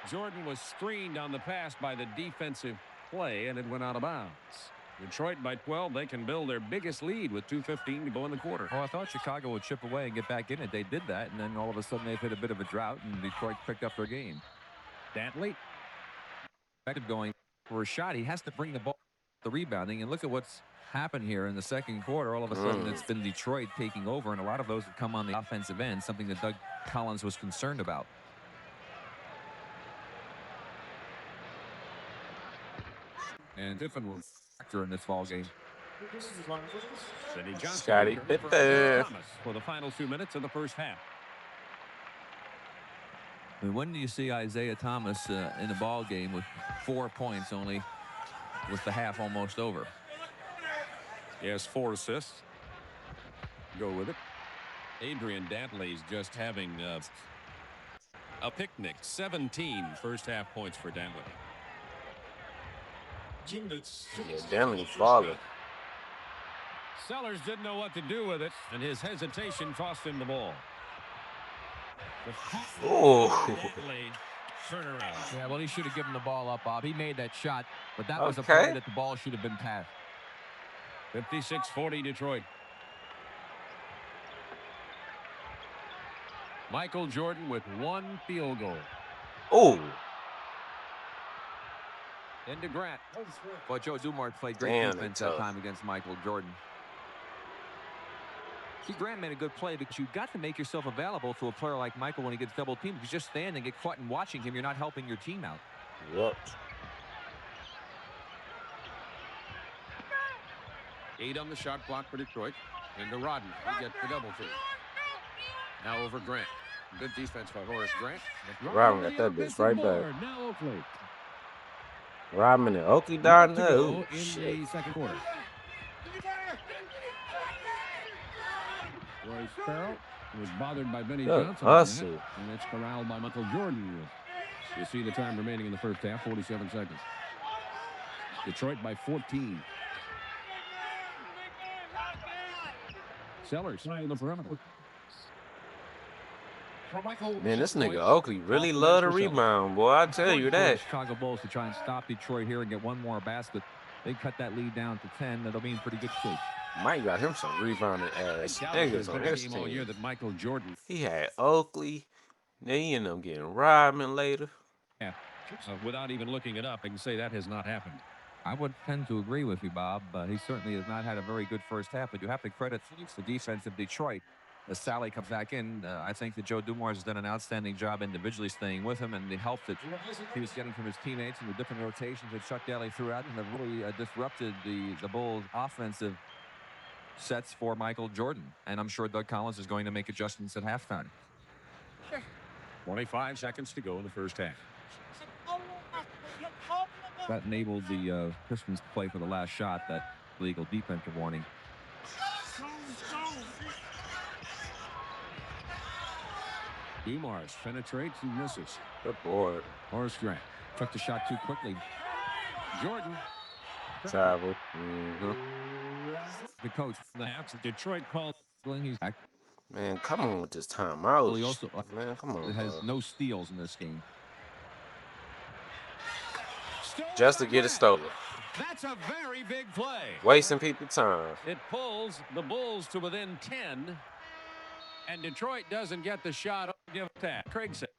Jordan was screened on the pass by the defensive play, and it went out of bounds. Detroit by 12. They can build their biggest lead with 2:15 to go in the quarter. Oh, I thought Chicago would chip away and get back in it. They did that, and then all of a sudden they've hit a bit of a drought, and Detroit picked up their game. Dantley Going for a shot. He has to bring the ball, the rebounding, and look at what's happened here in the second quarter. All of a sudden it's been Detroit taking over, and a lot of those have come on the offensive end, something that Doug Collins was concerned about. and Tiffin will Factor in this ball game. Scotty Pippen. for the final 2 minutes of the first half. I mean, when do you see Isiah Thomas in the ball game with 4 points only with the half almost over? He has 4 assists. Go with it. Adrian Dantley's just having a picnic. 17 first half points for Dantley. Yeah, Dantley's falling. Sellers didn't know what to do with it, and his hesitation cost him the ball. Oh. Yeah, well, he should have given the ball up, Bob. He made that shot, but that was a Okay. play that the ball should have been passed. 56-40 Detroit. Michael Jordan with 1 field goal. Oh. Into Grant. Well, Joe Dumars played great defense that time against Michael Jordan. See, Grant made a good play because you've got to make yourself available to a player like Michael when he gets double teamed. If you just stand and get caught and watching him, you're not helping your team out. Yep. 8 on the shot clock for Detroit. Into Rodman. He gets the double team. Now over Grant. Good defense by Horace Grant. Rodman got that bitch right back. Now Oakley. Rodman and Oakley down there. In Shit. the second quarter. Royce Farrell was bothered by Benny Johnson. Hustle. And it's corralled by Michael Jordan. You see the time remaining in the first half, 47 seconds. Detroit by 14. Sellers on the perimeter. Man, this nigga Oakley really love to rebound, boy. I tell you that. Chicago Bulls to try and stop Detroit here and get one more basket. They cut that lead down to 10. That'll be in pretty good shape. Mike got him some rebounding ass niggas on his all year team. that Michael Jordan. He had Oakley. Then he ended up getting Rodman later. Yeah. Without even looking it up, I can say that has not happened. I would tend to agree with you, Bob. He certainly has not had a very good first half, but you have to credit the defense of Detroit. As Sally comes back in, I think that Joe Dumars has done an outstanding job individually staying with him, and the help that he was getting from his teammates and the different rotations that Chuck Daly threw out and have really disrupted the Bulls' offensive sets for Michael Jordan. And I'm sure Doug Collins is going to make adjustments at halftime. 25 seconds to go in the first half. That enabled the Pistons to play for the last shot, that legal defensive warning. Dumars penetrates and misses. Good board. Horace Grant took the shot too quickly. Jordan. Travel. The coach from the half, Detroit called. He's back. Man, come on with this timeout. Well, he also Man, come on. It has no steals in this game. Just to get it stolen. That's a very big play. Wasting people's time. It pulls the Bulls to within 10. And Detroit doesn't get the shot. Give that. Craig said.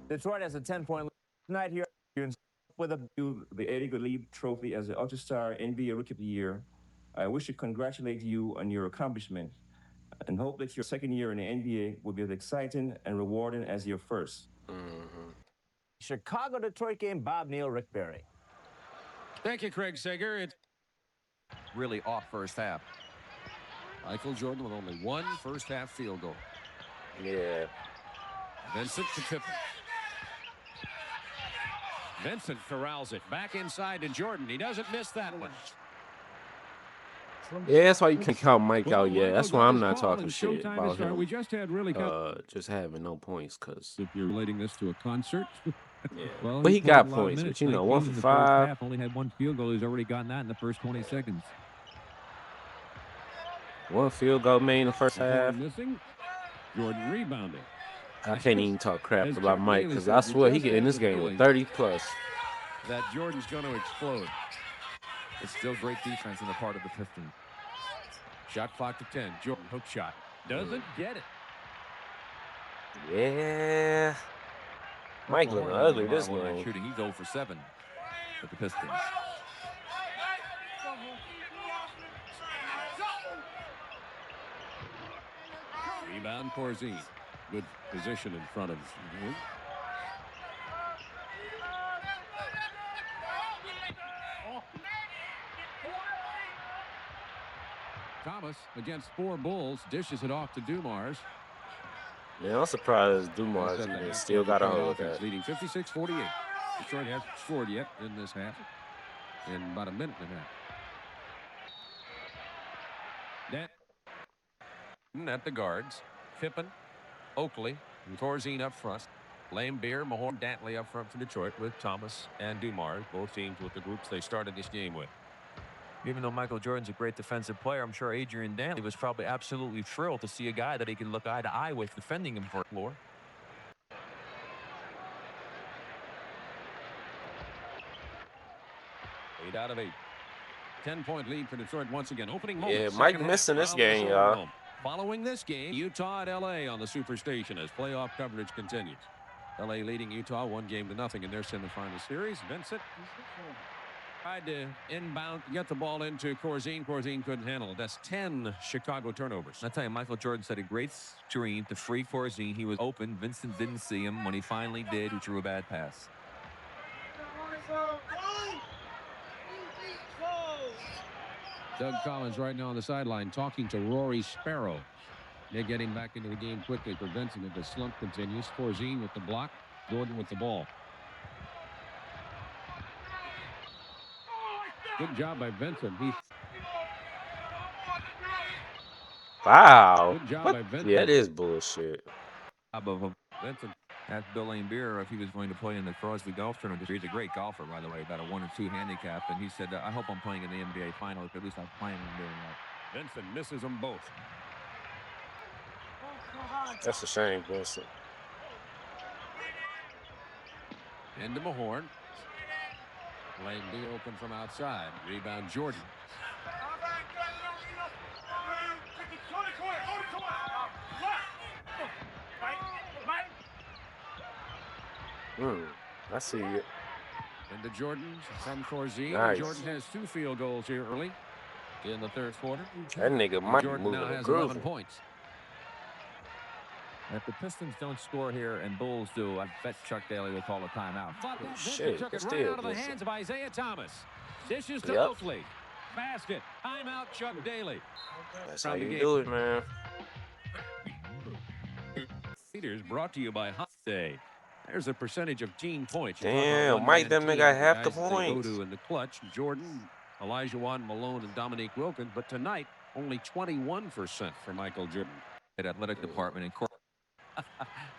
Detroit has a 10-point lead tonight here with the Eddie Gottlieb Trophy as the All-Star NBA Rookie of the Year. I wish to congratulate you on your accomplishment and hope that your second year in the NBA will be as exciting and rewarding as your first. Chicago-Detroit game, Bob Neal, Rick Barry. Thank you, Craig Sager. It's really off first half. Michael Jordan with only 1 first-half field goal. Yeah. Vincent to Pippen. Vincent corrals it back inside to Jordan. He doesn't miss that one. Yeah, that's why you can't count Mike out yet. That's why I'm not talking shit about him. We just had really just having no points, because if you're relating this to a concert. Yeah. Well, but he got points, but you know, 1 for 5. Only had 1 field goal. He's already gotten that in the first 20 seconds. 1 field goal made in the first half. Missing. Jordan rebounding. I can't even talk crap about Mike, because I swear he get in this game with 30 plus. That Jordan's going to explode. It's still great defense on the part of the Pistons. Shot clock to 10. Jordan hook shot. Doesn't get it. Yeah. Mike looking ugly this game. Shooting. He's 0 for 7 with the Pistons. Rebound Corzine. Good position in front of him. Thomas against 4 Bulls. Dishes it off to Dumars. Man, I'm surprised Dumars even still got a hold of that. Leading 56-48. Detroit hasn't scored yet in this half. In about a minute and a half. Net at the guards. Pippen, Oakley, and Corzine up front. Laimbeer, Mahorn, Dantley up front for Detroit with Thomas and Dumars. Both teams with the groups they started this game with. Even though Michael Jordan's a great defensive player, I'm sure Adrian Dantley was probably absolutely thrilled to see a guy that he can look eye to eye with defending him for the floor. Eight out of 8. 10-point lead for Detroit once again. Opening Yeah, moment. Mike missing this game, y'all. Following this game, Utah at LA on the Superstation as playoff coverage continues. LA leading Utah 1-0 in their semifinal series. Vincent tried to inbound, get the ball into Corzine. Corzine couldn't handle it. That's 10 Chicago turnovers. I tell you, Michael Jordan set a great screen to free Corzine. He was open. Vincent didn't see him. When he finally did, he threw a bad pass. Doug Collins right now on the sideline talking to Rory Sparrow. They're getting back into the game quickly, preventing it. The slump continues. Corzine with the block. Jordan with the ball. Good job by Vincent. Wow. Good job What? by Vincent. Yeah, that is bullshit. Vincent asked Bill Laimbeer if he was going to play in the Crosby Golf Tournament. He's a great golfer, by the way, about a 1 or 2 handicap. And he said, I hope I'm playing in the NBA Finals. At least I'm planning on doing that. Vincent misses them both. That's a shame, Vincent. Into Mahorn. Laimbeer open from outside. Rebound Jordan. I see it. Into Jordan from Corzine. Nice. Jordan has 2 field goals here early in the third quarter. That nigga might be Jordan moving now the has groove. 11 points. If the Pistons don't score here and Bulls do, I bet Chuck Daly will call a timeout. Shit, Took it still right out of the Vincent. hands of Isiah Thomas. Dishes to Yep. Oakley. Basket. Timeout Chuck Daly. That's how you do it, man. Leaders brought to you by Hot Day. There's a percentage of team points. Damn, Mike, them nigga half the points. Go to in the clutch. Jordan, Elijah Wan, Malone, and Dominique Wilkins. But tonight, only 21% for Michael Jordan. At athletic department in court.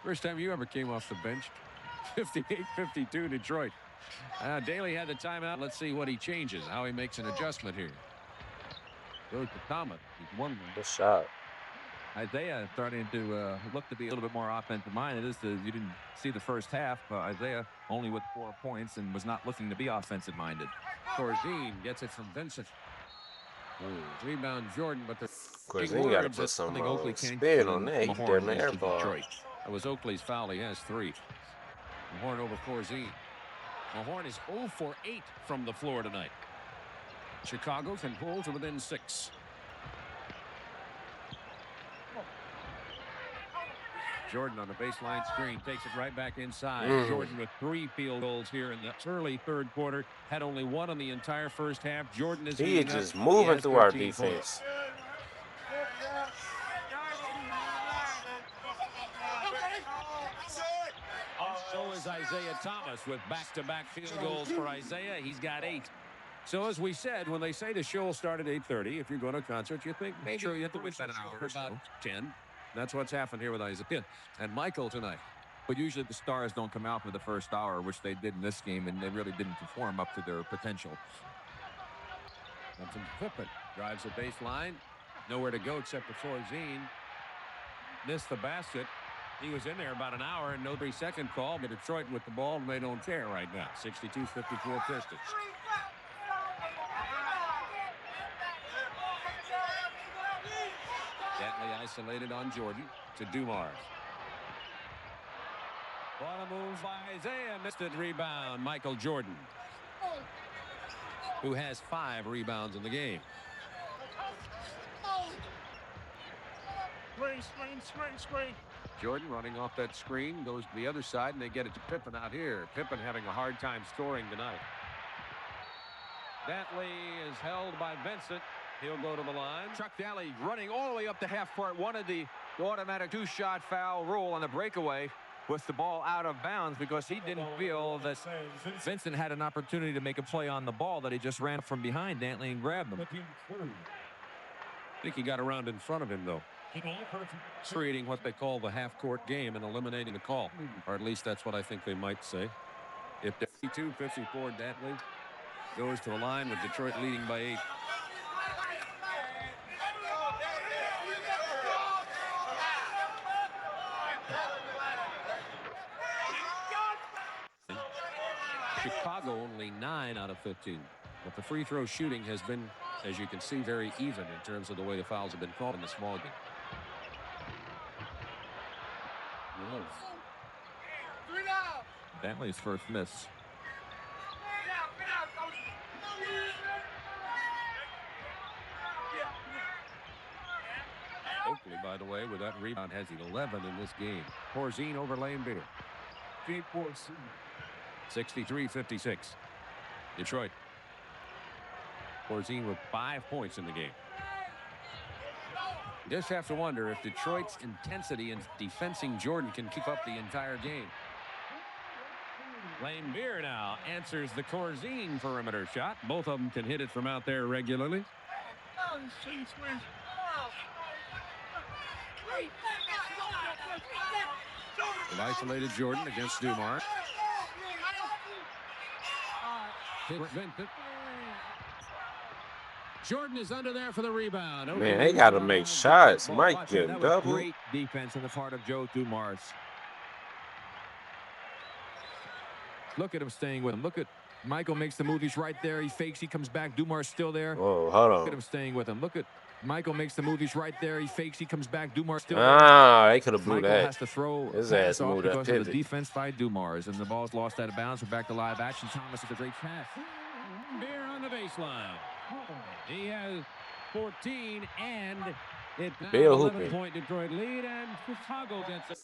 First time you ever came off the bench. 58-52 Detroit. Daly had the timeout. Let's see what he changes, how he makes an adjustment here. Goes to Thomas. He's one. Good shot. Isiah starting to look to be a little bit more offensive minded. You didn't see the first half. Isiah only with 4 points and was not looking to be offensive minded. Corzine gets it from Vincent. Rebound Jordan, but the Corzine got to put some spin on that. He damn near airball. That was Oakley's foul. He has 3. Mahorn over Corzine. Mahorn is 0 for 8 from the floor tonight. Chicago can pull to within 6. Jordan on the baseline screen takes it right back inside. Jordan with 3 field goals here in the early third quarter. Had only 1 on the entire first half. Jordan is just moving through our defense. So is Isiah Thomas with back-to-back field goals for Isiah. He's got 8. So as we said, when they say the show will start at 8:30, if you're going to a concert, you think maybe you have to wait about an hour or about 10. That's what's happened here with Isiah and Michael tonight. But usually the stars don't come out for the first hour, which they did in this game, and they really didn't perform up to their potential. Vincent Pippen drives the baseline. Nowhere to go except for Corzine. Missed the basket. He was in there about an hour and no 3-second call. But Detroit with the ball, and they don't care right now. 62-54 Pistons. Gently isolated on Jordan to Dumars. Ball moves by Isiah. Missed it. Rebound. Michael Jordan, who has 5 rebounds in the game. Screen. Jordan running off that screen, goes to the other side, and they get it to Pippen out here. Pippen having a hard time scoring tonight. Daly is held by Vincent. He'll go to the line. Chuck Daly running all the way up to half court. Wanted the automatic 2-shot foul rule on the breakaway with the ball out of bounds because he didn't feel that Vincent had an opportunity to make a play on the ball, that he just ran from behind Dantley and grabbed him. I think he got around in front of him, though. Creating what they call the half-court game and eliminating the call. Or at least that's what I think they might say. If 52-54 Daly goes to the line with Detroit leading by 8. Chicago only 9 out of 15. But the free throw shooting has been, as you can see, very even in terms of the way the fouls have been called in this ball game. Bentley's first miss. Oakley, by the way, with that rebound, has 11 in this game. Porzine over Laimbeer. 63-56. Detroit. Porzine with 5 points in the game. You just have to wonder if Detroit's intensity in defending Jordan can keep up the entire game. Laimbeer now answers the Porzine perimeter shot. Both of them can hit it from out there regularly. An isolated Jordan against Dumars. Jordan is under there for the rebound. Man, they got to make shots. Mike getting double. Great defense on the part of Joe Dumars. Look at him staying with him. Look at Michael makes the move. He's right there. He fakes. He comes back. Dumars still there. Whoa, hold on. Look at him staying with him. Look at Michael makes the move. He's right there. He fakes. He comes back. Dumars still there. Ah, they could have blew Michael that. has to throw His pass ass off moved that because of the pivot. defense by Dumars, and the ball's lost out of bounds. We're back to live action. Thomas with a great pass. Beer on the baseline. He has 14, and it's now Bill 11-point Detroit lead, and Chicago gets it.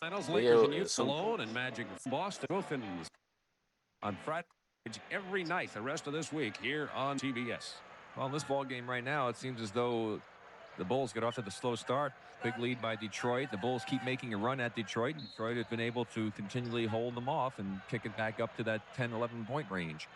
Finals, Bill Lakers and is Houston alone, and Magic Boston both in on Friday every night the rest of this week here on TBS. Well, in this ball game right now, it seems as though the Bulls get off to the slow start. Big lead by Detroit. The Bulls keep making a run at Detroit. Detroit has been able to continually hold them off and kick it back up to that 10, 11-point range.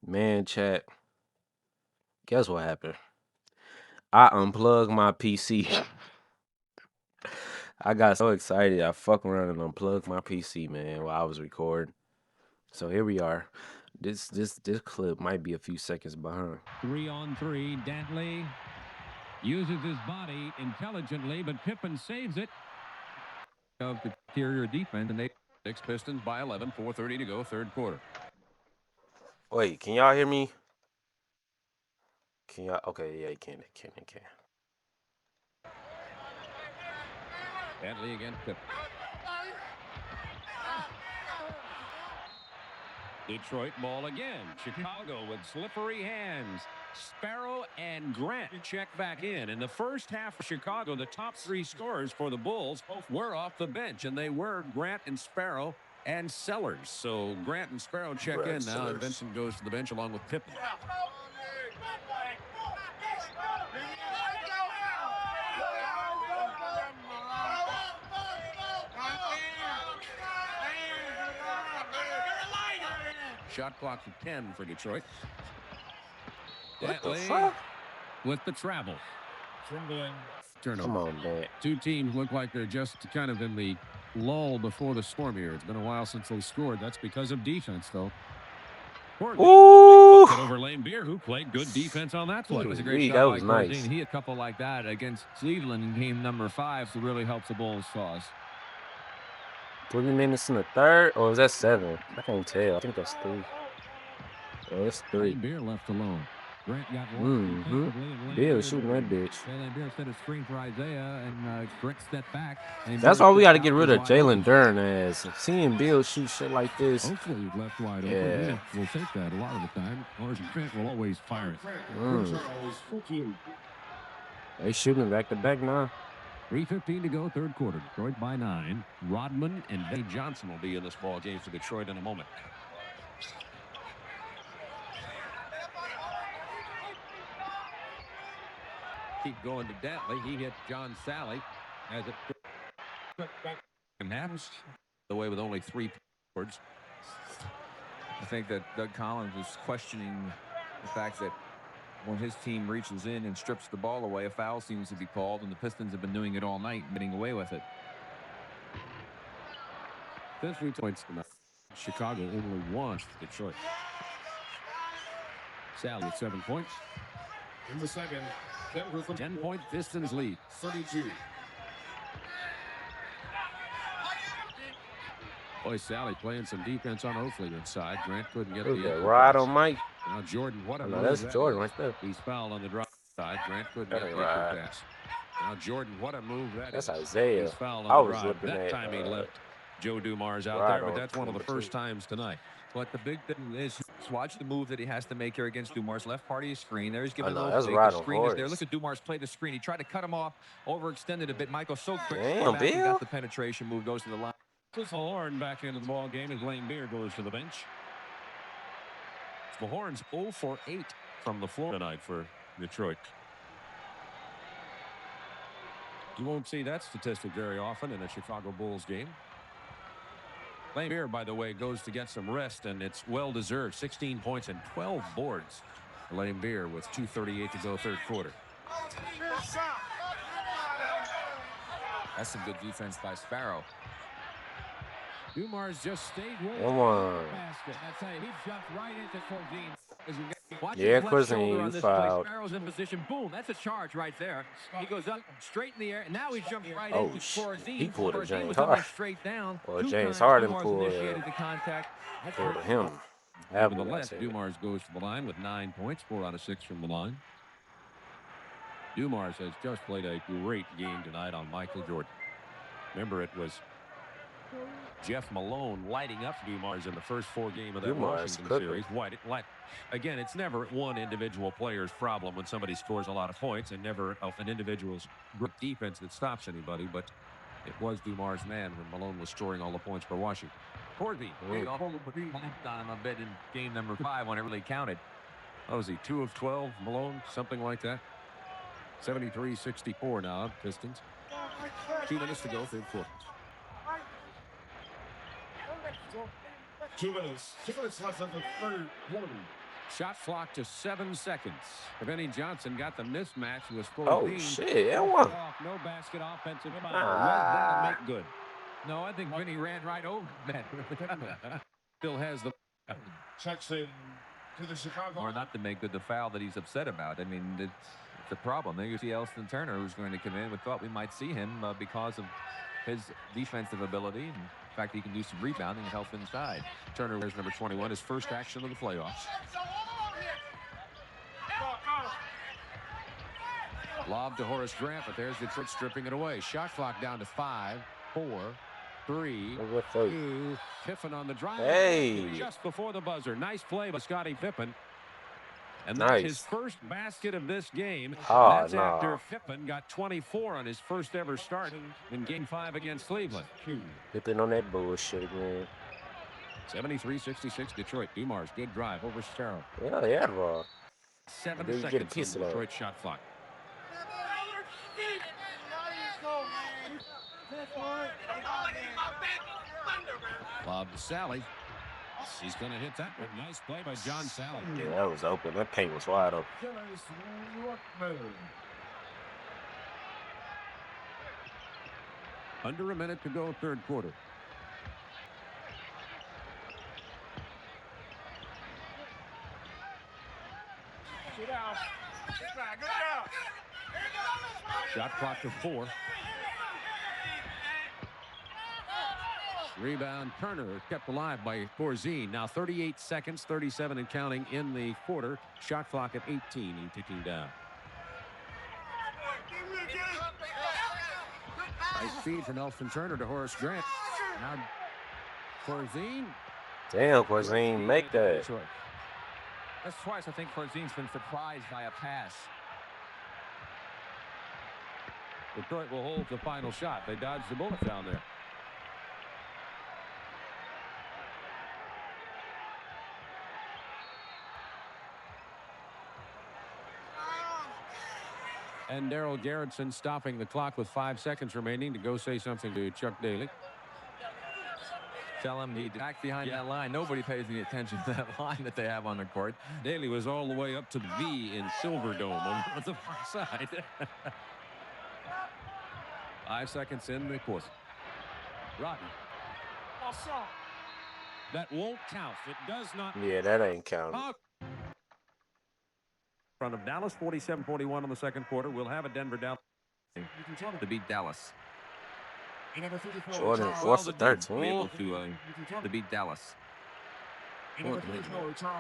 Man, chat. Guess what happened? I unplugged my PC. I got so excited. I fuck around and unplugged my PC, man, while I was recording. So here we are. This clip might be a few seconds behind. 3-on-3, Dantley uses his body intelligently, but Pippen saves it. Of the interior defense, and they Six Pistons by 11, 4:30 to go, third quarter. Wait, can y'all hear me? Can y'all? Okay, yeah, you can. Dantley against Pippen. Detroit ball again. Chicago with slippery hands. Sparrow and Grant check back in. In the first half of Chicago, the top three scorers for the Bulls were off the bench, and they were Grant and Sparrow and Sellers. So Grant and Sparrow check in now, and Vincent goes to the bench along with Pippen. Shot clock to 10 for Detroit. Dantley with the travel. Turnover. Come on, man. Two teams look like they're just kind of in the lull before the storm here. It's been a while since they scored. That's because of defense, though. Ooh! Over Laimbeer, who played good defense on that play. It was a great shot. That was by nice. Porzine. He had a couple like that against Cleveland in game number 5 to really help the Bulls' cause. 3 minutes in the third, or is that 7? I can't tell. I think that's 3. Oh, it's 3. Laimbeer left alone. Grant got Bill shooting that bitch. Laimbeer set a screen for Isiah, and Grant stepped back. That's why we got to get rid of Jalen Duren ass. Seeing Bill shoot shit like this. Hopefully left wide open. Yeah. We'll take that a lot of the time. Or Grant will always fire it. They shooting back to back now. 3:15 to go, third quarter. Detroit by 9. Rodman and Benny Johnson will be in this ball game for Detroit in a moment. keep going to Dantley. He hit John Sally as it happens. The way with only 3 boards. I think that Doug Collins was questioning the fact that when his team reaches in and strips the ball away, a foul seems to be called, and the Pistons have been doing it all night and getting away with it. This points tonight. Chicago only won Detroit. Sally with 7 points. In the second, 10-point Pistons lead. 32. Boy, Sally playing some defense on Oakley inside. Grant couldn't get Look the at right on Mike. Now Jordan, what a Oh, no, move that's that Jordan is. right there. He's fouled on the drive side. Grant couldn't get That's the right. extra pass. Now Jordan, what a move that That's is. Isaiah. He's fouled I on the was drive. looking That at time he left Joe Dumars out right there, but on that's one of the number first 2. times tonight. But the big thing is, watch the move that he has to make here against Dumars. Left part of his screen. There's giving a know, little that's fake. right The on screen is there. Horace. Look at Dumars play the screen. He tried to cut him off, overextended a bit. Michael so quick. Damn, back and Bill. got the penetration move, goes to the line. Mahorn back into the ball game as Laimbeer goes to the bench. Mahorn's 0 for 8 from the floor tonight for Detroit. You won't see that statistic very often in a Chicago Bulls game. Laimbeer, by the way, goes to get some rest, and it's well-deserved. 16 points and 12 boards. Laimbeer with 2:38 to go, third quarter. That's some good defense by Sparrow. Dumars just stayed with Come on. basket. I tell you, he jumped right into Corzine. Watch Yeah, his left shoulder Corzine, on you this play. fouled. Sparrow's in position. Boom, that's a charge right there. He goes up straight in the air, and now he jumps right Oh, into shit. Corzine. He pulled a Corzine James was coming Harden. straight down. Or 2 James times Harden Dumars pulled initiated the contact. for him. Have him, I Nevertheless, said. Dumars goes to the line with 9 points, 4 out of 6 from the line. Dumars has just played a great game tonight on Michael Jordan. Remember, it was Jeff Malone lighting up Dumars in the first 4 games of that Dumars Washington cooking. series. Again, it's never one individual player's problem when somebody scores a lot of points, and never an individual's great defense that stops anybody, but it was Dumars' man when Malone was scoring all the points for Washington. Corbey on him a bit in game number 5 when it really counted. What was he, 2 of 12, Malone? Something like that. 73-64 now, Pistons. 2 minutes to go, third quarter. 2 minutes. 2 minutes left in the third quarter. Shot clock to 7 seconds. Benny Johnson got the mismatch with Oh, 14. shit. That one. No basket, offensive foul. Ah. That'll make good. No, I think Vinny ran right over that. Still has the Checks in to the Chicago. Or not to make good the foul that he's upset about. I mean, it's a problem. There you see Elston Turner, who's going to come in. We thought we might see him because of his defensive ability. And in fact, he can do some rebounding and help inside. Turner wears number 21, his first action of the playoffs. Lob to Horace Grant, but there's Detroit stripping it away. Shot clock down to 5, 4, 3, What the- 2. Pippen on the drive. Hey. Just before the buzzer. Nice play by Scottie Pippen. And Nice. that's his first basket of this game. Oh, That's no. after Pippen got 24 on his first ever start in Game 5 against Cleveland. Pippin on that bullshit again. 73-66 Detroit. Dumars, good drive over Sparrow. Yeah, bro. 7 Then you get a seconds piece on of that. Detroit shot clock. Lob to Sally. He's going to hit that one. Nice play by John Sally. Yeah, that was open. That paint was wide open. Under a minute to go, third quarter. Shot clock to 4. Rebound, Turner kept alive by Corzine. Now 38 seconds, 37 and counting in the quarter. Shot clock at 18, he ticking down. Nice feed from Elston Turner to Horace Grant. Now Corzine. Damn, Corzine, make that. That's twice I think Corzine's been surprised by a pass. Detroit will hold the final shot. They dodged the bullet down there. And Daryl Garrettson stopping the clock with 5 seconds remaining to go say something to Chuck Daly. Tell him he'd back behind that line. Nobody pays any attention to that line that they have on the court. Daly was all the way up to the V in Silverdome on the far side. 5 seconds in the quarter. Rodman. That won't count. It does not. Yeah, that ain't counting. In front of Dallas, 47-41 on the second quarter. We'll have a Denver down To beat Dallas. Jordan forced the 13. To beat Dallas.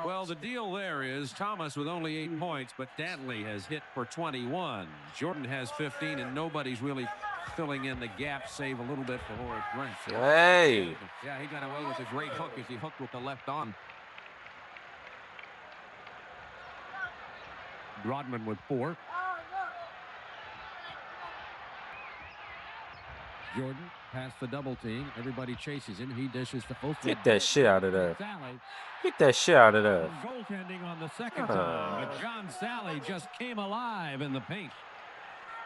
Well, the deal there is Thomas with only 8 points, but Dantley has hit for 21. Jordan has 15, and nobody's really filling in the gap, save a little bit for Horace Grant. Hey. Yeah, he got away with a great hook as he hooked with the left arm. Rodman with 4. Jordan past the double team. Everybody chases him. He dishes to both. Get that shit out of there. Get that shit out of there. Goaltending on the second time, but John Sally just came alive in the paint.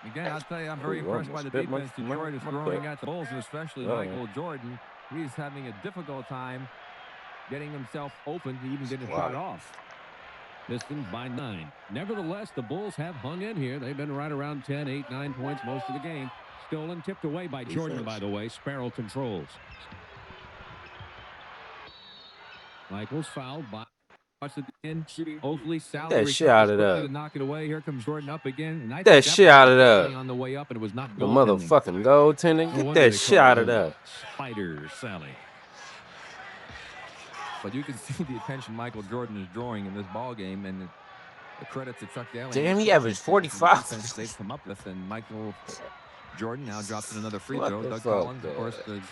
Again, I'll tell you, I'm very impressed by the defense Detroit is throwing at the Bulls, and especially Michael Jordan. He's having a difficult time getting himself open to even get a shot off. Pistons by 9. Nevertheless, the Bulls have hung in here. They've been right around 10, 8, 9 points most of the game. Stolen, tipped away by Jordan, by the way. Sparrow controls. Michael's fouled by Oakley. That shit out of there. Knock it away. Here comes Jordan up again. And that shit out of there. On the way up, and it was not the motherfucking goaltending. Get that shit out of there. Spider Sally. But you can see the attention Michael Jordan is drawing in this ball game, and the credit to Chuck Daly. Damn, he averaged 45. They've come up with, and Michael Jordan now drops in another free throw. Doug Collins, of course, is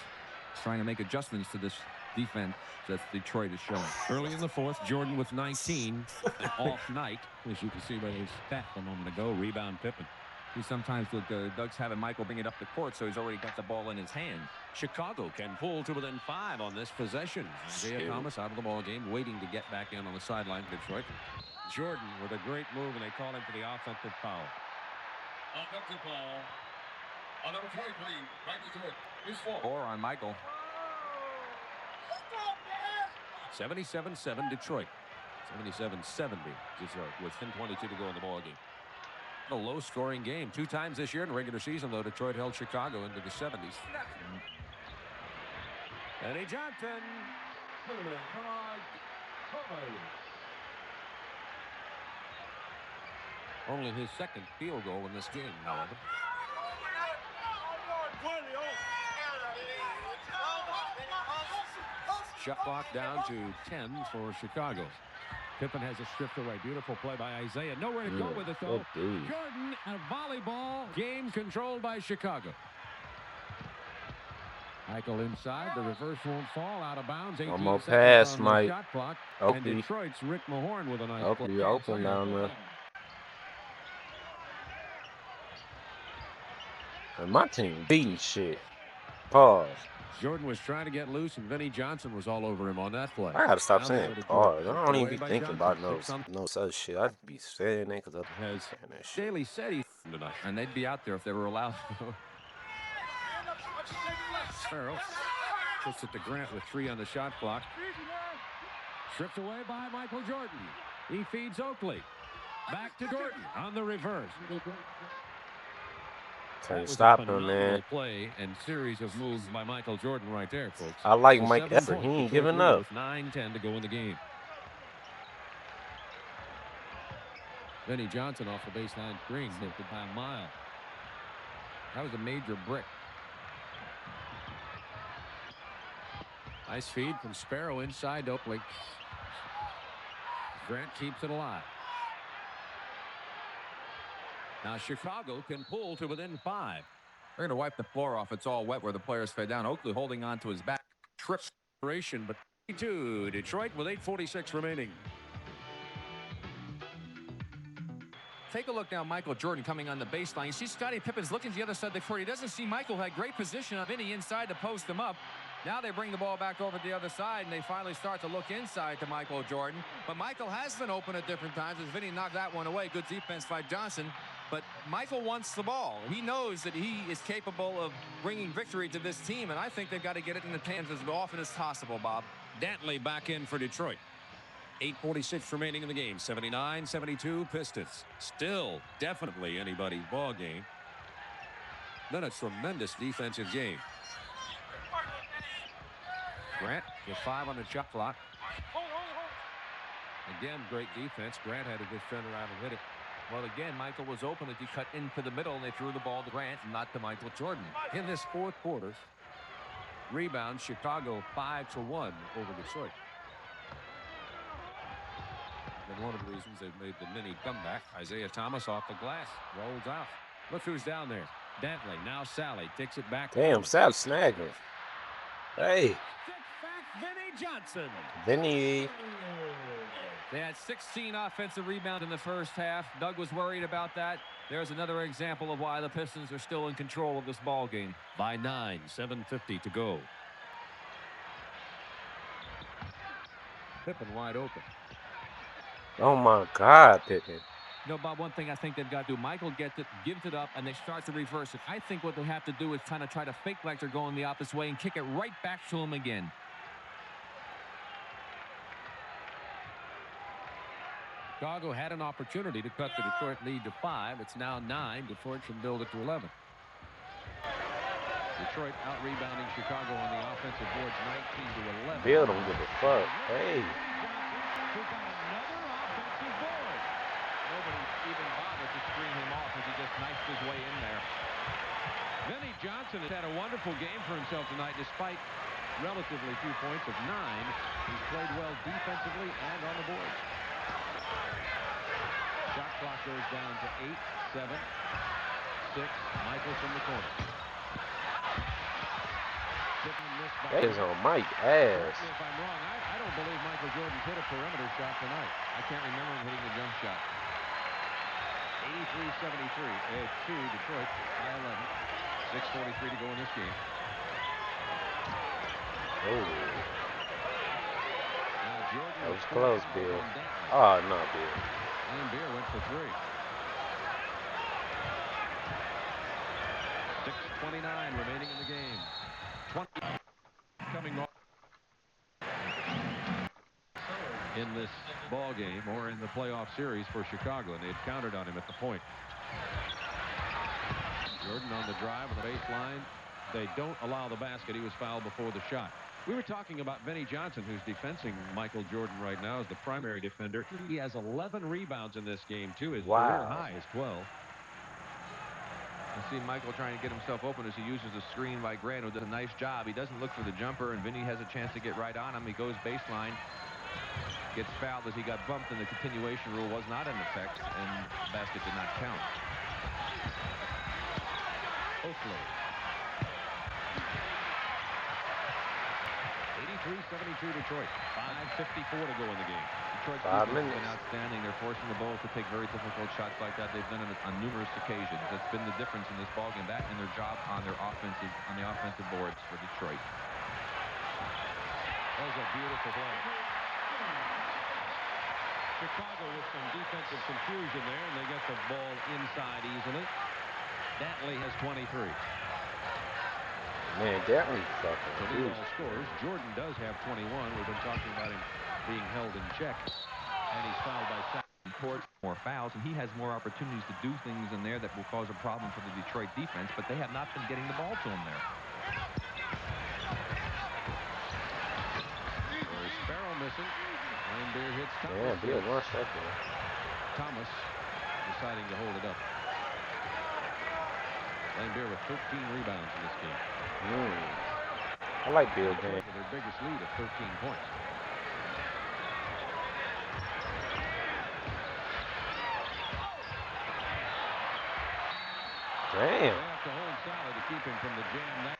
trying to make adjustments to this defense that Detroit is showing. Early in the fourth, Jordan with 19. An off night, as you can see by his stat a moment ago. Rebound Pippen. He sometimes Doug's having Michael bring it up the court, so he's already got the ball in his hand. Chicago can pull to within 5 on this possession. Isiah Thomas out of the ball game, waiting to get back in on the sideline. Detroit. Jordan with a great move, and they call him for the offensive foul. Offensive foul. On number 23, Michael Jordan. His fault. 4 on Michael. 77-7 Detroit. 77-70 Detroit with 10:22 to go in the ball game. A low-scoring game. 2 times this year in the regular season, though, Detroit held Chicago into the 70s. Eddie Johnson. Only his second field goal in this game, however. Shot clock down to 10 for Chicago. Pippen has a stripped away. Beautiful play by Isiah. Nowhere to go with it, though. Jordan, a volleyball game controlled by Chicago. Michael inside. The reverse won't fall. Out of bounds. I'm going to pass, Mike. Shot clock. Okay. And Detroit's Rick Mahorn with a nice play. You open down there. And my team beating shit. Pause. Jordan was trying to get loose, and Vinnie Johnson was all over him on that play. I gotta stop saying pause. I don't even be thinking about no such shit. I'd be saying that because I'm saying that shit. Daly said he tonight, and they'd be out there if they were allowed. Sparrow puts it to Grant with 3 on the shot clock. Stripped away by Michael Jordan. He feeds Oakley. Back to Jordan on the reverse. Trying to stop him, man. Play and series of moves by Michael Jordan right there, folks. I like Mike effort. He ain't giving up. 9-10 to go in the game. Vinnie Johnson off the baseline screen, hit by a mile. That was a major brick. Nice feed from Sparrow inside Oakley. Grant keeps it alive. Now Chicago can pull to within 5. They're going to wipe the floor off. It's all wet where the players fed down. Oakley holding on to his back. Trip separation, but 2 Detroit with 8:46 remaining. Take a look now, Michael Jordan coming on the baseline. You see Scottie Pippen's looking to the other side of the court. He doesn't see Michael. Had great position on Vinny inside to post him up. Now they bring the ball back over to the other side, and they finally start to look inside to Michael Jordan. But Michael has been open at different times as Vinny knocked that one away. Good defense by Johnson. But Michael wants the ball. He knows that he is capable of bringing victory to this team, and I think they've got to get it in the hands as often as possible, Bob. Dantley back in for Detroit. 8:46 remaining in the game. 79-72 Pistons. Still definitely anybody's ball game. Been a tremendous defensive game. Grant with 5 on the shot clock. Again, great defense. Grant had a defender out and hit it. Well, again, Michael was open as he cut into the middle, and they threw the ball to Grant, not to Michael Jordan. In this fourth quarter, rebound Chicago 5-1 over Detroit. And one of the reasons they've made the mini comeback. Isiah Thomas off the glass, rolls out. Look who's down there. Dantley, now Sally, takes it back. Damn, Sal snagging. Hey. Vinnie Johnson. Vinny. They had 16 offensive rebounds in the first half. Doug was worried about that. There's another example of why the Pistons are still in control of this ball game. By 9, 7:50 to go. Pippen wide open. Oh my God, Pippen. You know, Bob, one thing I think they've got to do, Michael gets it, gives it up, and they start to reverse it. I think what they have to do is kind of try to fake like they're going the opposite way and kick it right back to him again. Chicago had an opportunity to cut the Detroit lead to 5. It's now 9. Detroit can build it to 11. Detroit out-rebounding Chicago on the offensive boards 19-11. Bill don't give a fuck. Hey. Who got another offensive board. Nobody even bothered to screen him off as he just knifed his way in there. Vinnie Johnson has had a wonderful game for himself tonight despite relatively few points of 9. He's played well defensively and on the boards. Shot clock goes down to 8, 7, 6. Michael from the corner. That is on Mike's ass. If I'm wrong, I don't believe Michael Jordan's hit a perimeter shot tonight. I can't remember him hitting a jump shot. 83-73. To Detroit by 11. 6:43 to go in this game. Oh. Now Jordan That was close, Bill. Oh, no, Bill. Laimbeer went for 3. 6:29 remaining in the game. 20 coming off in this ball game or in the playoff series for Chicago, and they had counted on him at the point. Jordan on the drive on the baseline. They don't allow the basket. He was fouled before the shot. We were talking about Vinnie Johnson, who's defending Michael Jordan right now as the primary defender. He has 11 rebounds in this game, too. His career high is 12. You see Michael trying to get himself open as he uses a screen by Grant, who does a nice job. He doesn't look for the jumper, and Vinny has a chance to get right on him. He goes baseline, gets fouled as he got bumped, and the continuation rule was not in effect, and the basket did not count. Oakley. 83-72 Detroit. 5:54 to go in the game. Detroit's 5 defense has minutes. been outstanding. They're forcing the Bulls to take very difficult shots like that. They've done it on numerous occasions. That's been the difference in this ballgame. That and their job on the offensive boards for Detroit. That was a beautiful play. Chicago with some defensive confusion there, and they get the ball inside easily. Dantley has 23. Man, Dantley fucking The lead huge. all scores. Jordan does have 21. We've been talking about him being held in check, and he's fouled by 7. Court more fouls, and he has more opportunities to do things in there that will cause a problem for the Detroit defense, but they have not been getting the ball to him there. There's Sparrow missing. Laimbeer hits Thomas. Yeah, Bill launched that there. Thomas deciding to hold it up. Laimbeer with 13 rebounds in this game. I like Bill game. With their biggest lead of 13 points. Damn. They have to hold Sally to keep him from the jam.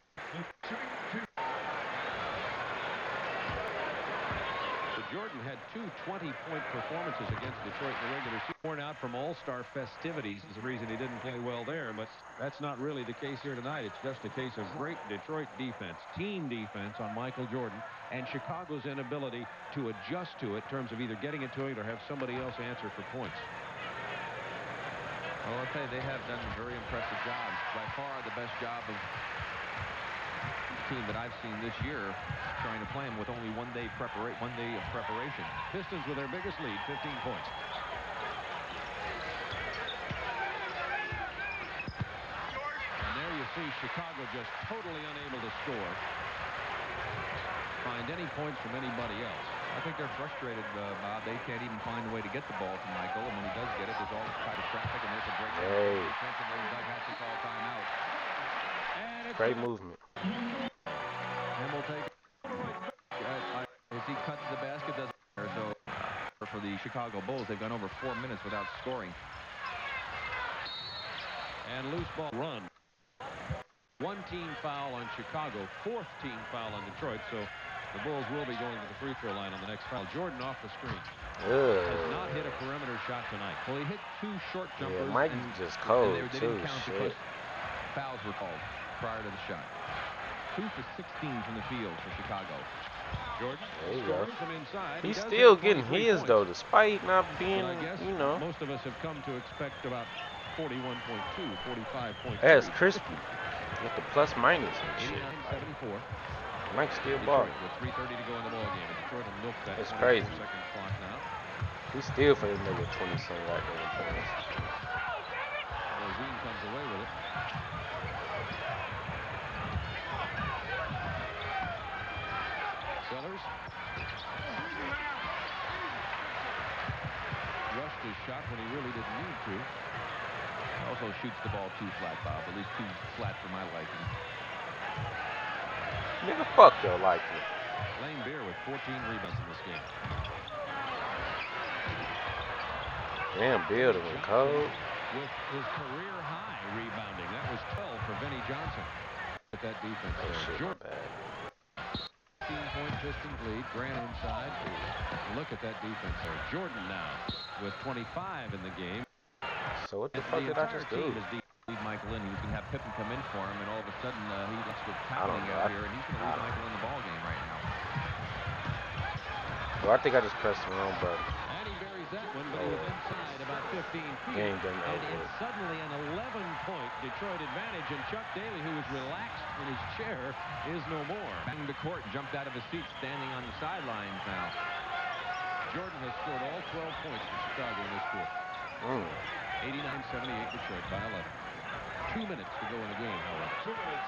Jordan had 2 20-point performances against Detroit in the regular season. Worn out from all-star festivities is the reason he didn't play well there, but that's not really the case here tonight. It's just a case of great Detroit defense, team defense on Michael Jordan, and Chicago's inability to adjust to it in terms of either getting it to it or have somebody else answer for points. Well, I'll tell you, they have done very impressive jobs. By far the best job of the team that I've seen this year, trying to play them with only 1 day of preparation. Pistons with their biggest lead, 15 points. And there you see Chicago just totally unable to score. Find any points from anybody else. I think they're frustrated, Bob. They can't even find a way to get the ball to Michael, and when he does get it, there's all kind of traffic, and there's a break. Defense, and then Doug has to call timeout. And Great movement. And we'll take it. As he cuts the basket, doesn't matter. So for the Chicago Bulls, they've gone over 4 minutes without scoring. And loose ball run. 1 team foul on Chicago, 4th team foul on Detroit. So the Bulls will be going to the free throw line on the next foul. Jordan off the screen. Has not hit a perimeter shot tonight. Well, he hit 2 short jumpers. Yeah, Mike just cold, they didn't count shit. because fouls were called prior to the shot. 2 for 16 from the field for Chicago. Jordan There you go. from inside. He's He still does have getting 23 his, points. though, despite not being, But I guess you know. most of us have come to expect about 41.2, 45.3. Yeah, it's crispy. Get the plus minus and shit. 89-74. Mike still ball. Detroit with 3:30 to go in the ball game. Detroit will milk that That's 24 crazy. second clock now. He still for another 20-some goddamn points. Rosine comes away with it. Sellers rushed his shot when he really didn't need to. Also shoots the ball too flat, Bob. At least too flat for my liking. Nigga, fuck your liking. Laimbeer with 14 rebounds in this game. Damn, building cold. With his career high rebounding. That was 12 for Vinnie Johnson. At that defense Oh, there. shit, Jordan, bad. 15-point Pistons lead. Grant inside. Look at that defense there. Jordan now with 25 in the game. So what the fuck did I just do? Team is deep. Lead Michael in. He was going to have Pippen come in for him, and all of a sudden he looks with I don't tackling know. out here, and he's going to lead Michael in the ball game right now. Well, I think I just pressed the wrong button. And he buries that one, but he was inside about 15 feet. Game done And over. it's suddenly an 11-point Detroit advantage, and Chuck Daly, who was relaxed in his chair, is no more. Banged the court, jumped out of his seat, standing on the sidelines now. Jordan has scored all 12 points for Chicago in this quarter. 89-78 Detroit by 11. 2 minutes to go in the game, however. 2 minutes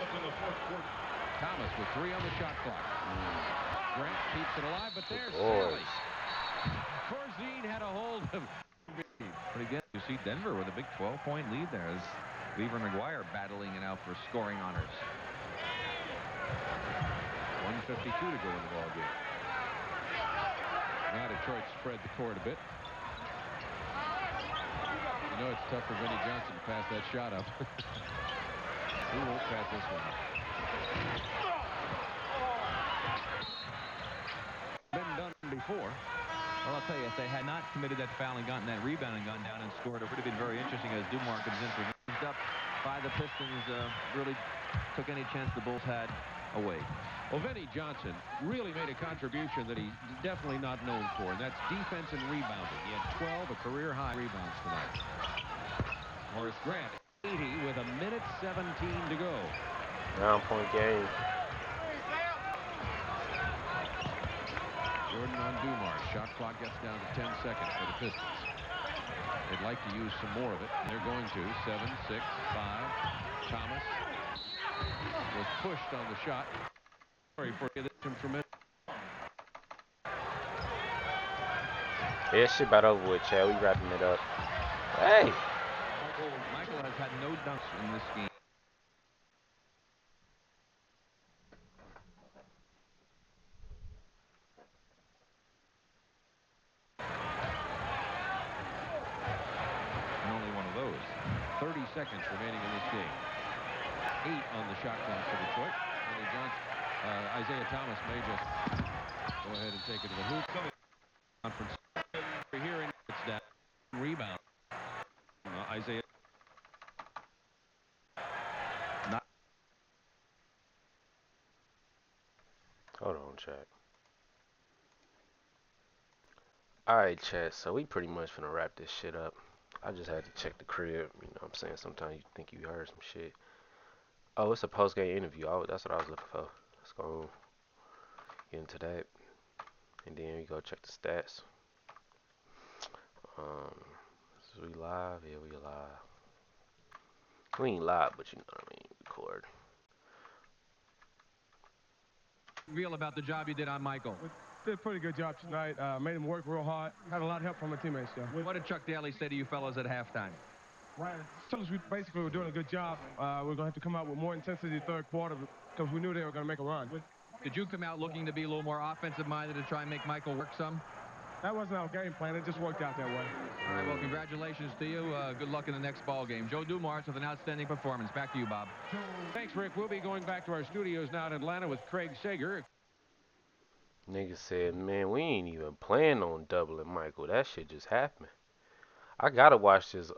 left in the 4th quarter. Thomas with 3 on the shot clock. Grant keeps it alive, but there's Boy. Sally. Corzine had a hold of. But again, you see Denver with a big 12-point lead there. As Lever and McGuire battling it out for scoring honors. 1:52 to go in the ball game. Now Detroit spread the court a bit. You know it's tough for Vinnie Johnson to pass that shot up. He won't pass this one up. Been done before. Well, I'll tell you, if they had not committed that foul and gotten that rebound and gone down and scored, it would have been very interesting as Dumars comes in for up by the Pistons. Really took any chance the Bulls had away. Well, Vinnie Johnson really made a contribution that he's definitely not known for, and that's defense and rebounding. He had 12 career-high rebounds tonight. Horace Grant, 80 with 1:17 to go. 9-point game. Jordan on Dumars. Shot clock gets down to 10 seconds for the Pistons. They'd like to use some more of it, and they're going to. 7, 6, 5. Thomas was pushed on the shot. Sorry for him tremendous. Yeah, shit about over with, Chad. We wrapping it up. Hey! Michael has had no dunks in this game. And only one of those. 30 seconds remaining in this game. 8 on the shot clock for Detroit. Vinnie Johnson, Isiah Thomas may just go ahead and take it to the hoop. Conference here in it's down. Rebound. Isiah. Hold on, chat. Alright, chat. So we pretty much finna wrap this shit up. I just had to check the crib. You know what I'm saying? Sometimes you think you heard some shit. Oh, it's a post game interview. Oh, that's what I was looking for. Let's go get into that. And then we go check the stats. Um, so we live? Yeah, we live. We ain't live, but you know what I mean. Record. Feel about the job you did on Michael. Did a pretty good job tonight. Made him work real hard. Had a lot of help from my teammates, though. What did Chuck Daly say to you fellas at halftime? Told us we basically were doing a good job. We're going to have to come out with more intensity third quarter because we knew they were going to make a run. Did you come out looking to be a little more offensive-minded to try and make Michael work some? That wasn't our game plan. It just worked out that way. All right, well, congratulations to you. Good luck in the next ball game. Joe Dumars with an outstanding performance. Back to you, Bob. Thanks, Rick. We'll be going back to our studios now in Atlanta with Craig Sager. Nigga said, man, we ain't even planning on doubling Michael. That shit just happened. I gotta watch this.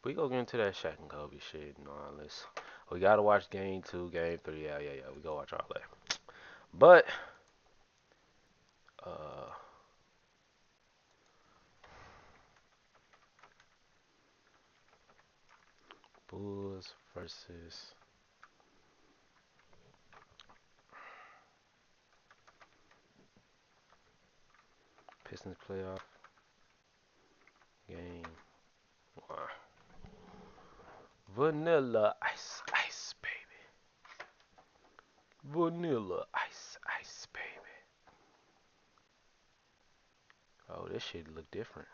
We go get into that Shaq and Kobe shit and all this. We gotta watch game 2, game 3. Yeah. We go watch all that. But, Bulls versus Pistons playoff game 1. Vanilla ice, ice, baby. Vanilla ice, ice, baby. Oh, this shit look different.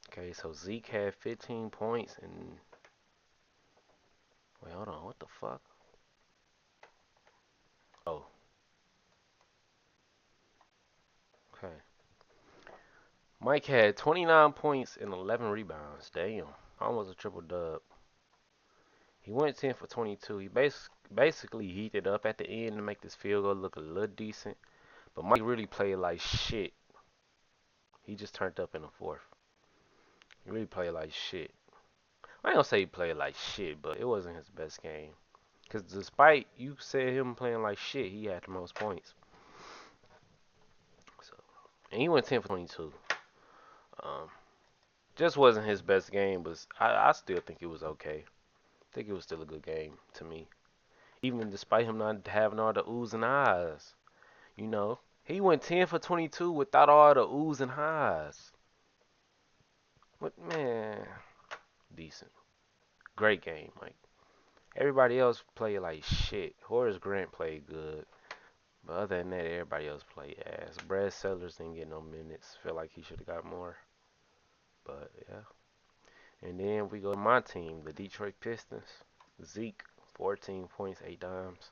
Okay, so Zeke had 15 points and... Wait, hold on. What the fuck? Oh. Okay. Mike had 29 points and 11 rebounds. Damn. Almost a triple dub. He went 10 for 22. He basically heated up at the end to make this field goal look a little decent. But Mike really played like shit. He just turned up in the fourth. He really played like shit. I ain't gonna say he played like shit, but it wasn't his best game. Because despite you said him playing like shit, he had the most points. So, and he went 10 for 22. Just wasn't his best game, but I still think it was okay. I think it was still a good game to me. Even despite him not having all the oohs and ahs. You know, he went 10 for 22 without all the oohs and ahs. But man, decent. Great game, Mike. Everybody else played like shit. Horace Grant played good. But other than that, everybody else played ass. Brad Sellers didn't get no minutes. Feel like he should have got more. But yeah. And then we go to my team, the Detroit Pistons. Zeke, 14 points, 8 dimes.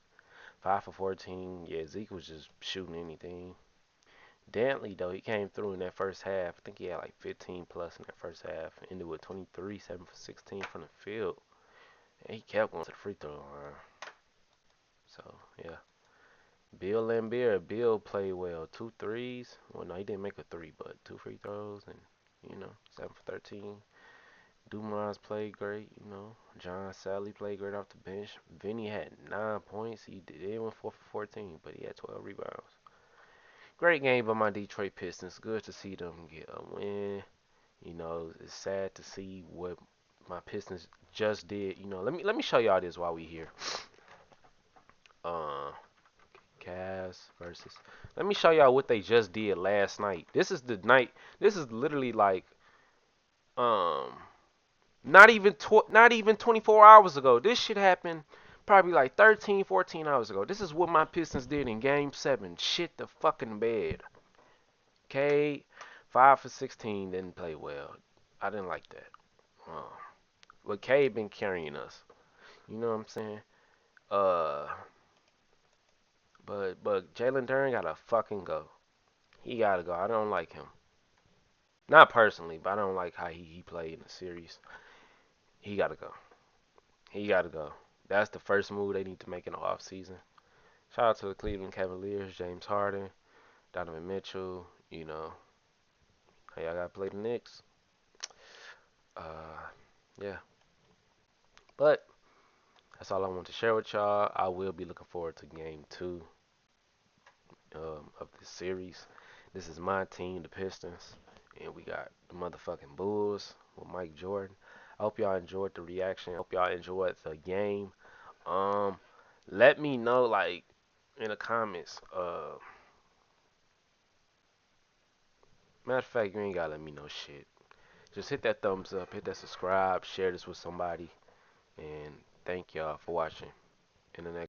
5 for 14. Yeah, Zeke was just shooting anything. Dantley, though, he came through in that first half. I think he had like 15 plus in that first half. Ended with 23, 7 for 16 from the field. And he kept going to the free throw line. So, yeah. Bill Laimbeer, Bill played well. 2 threes. Well, no, he didn't make a 3, but 2 free throws. And, 7 for 13. Dumars played great, John Sally played great off the bench. Vinny had 9 points. He went 4 for 14, but he had 12 rebounds. Great game by my Detroit Pistons. Good to see them get a win. It's sad to see what my Pistons just did. Let me show y'all this while we here. Cavs versus. Let me show y'all what they just did last night. This is the night. This is literally like not even 24 hours ago. This shit happened probably like 13, 14 hours ago. This is what my Pistons did in Game 7. Shit the fucking bed. Okay, 5 for 16 didn't play well. I didn't like that. But K been carrying us. You know what I'm saying? But Jalen Duren gotta fucking go. He gotta go. I don't like him. Not personally, but I don't like how he played in the series. He gotta go. He gotta go. That's the first move they need to make in the offseason. Shout out to the Cleveland Cavaliers, James Harden, Donovan Mitchell. How y'all gotta play the Knicks. Yeah. But that's all I want to share with y'all. I will be looking forward to game 2 of this series. This is my team, the Pistons. And we got the motherfucking Bulls with Mike Jordan. I hope y'all enjoyed the reaction. I hope y'all enjoyed the game. Um, Let me know like in the comments. Matter of fact, you ain't gotta let me know shit. Just hit that thumbs up, hit that subscribe, share this with somebody, and thank y'all for watching. In the next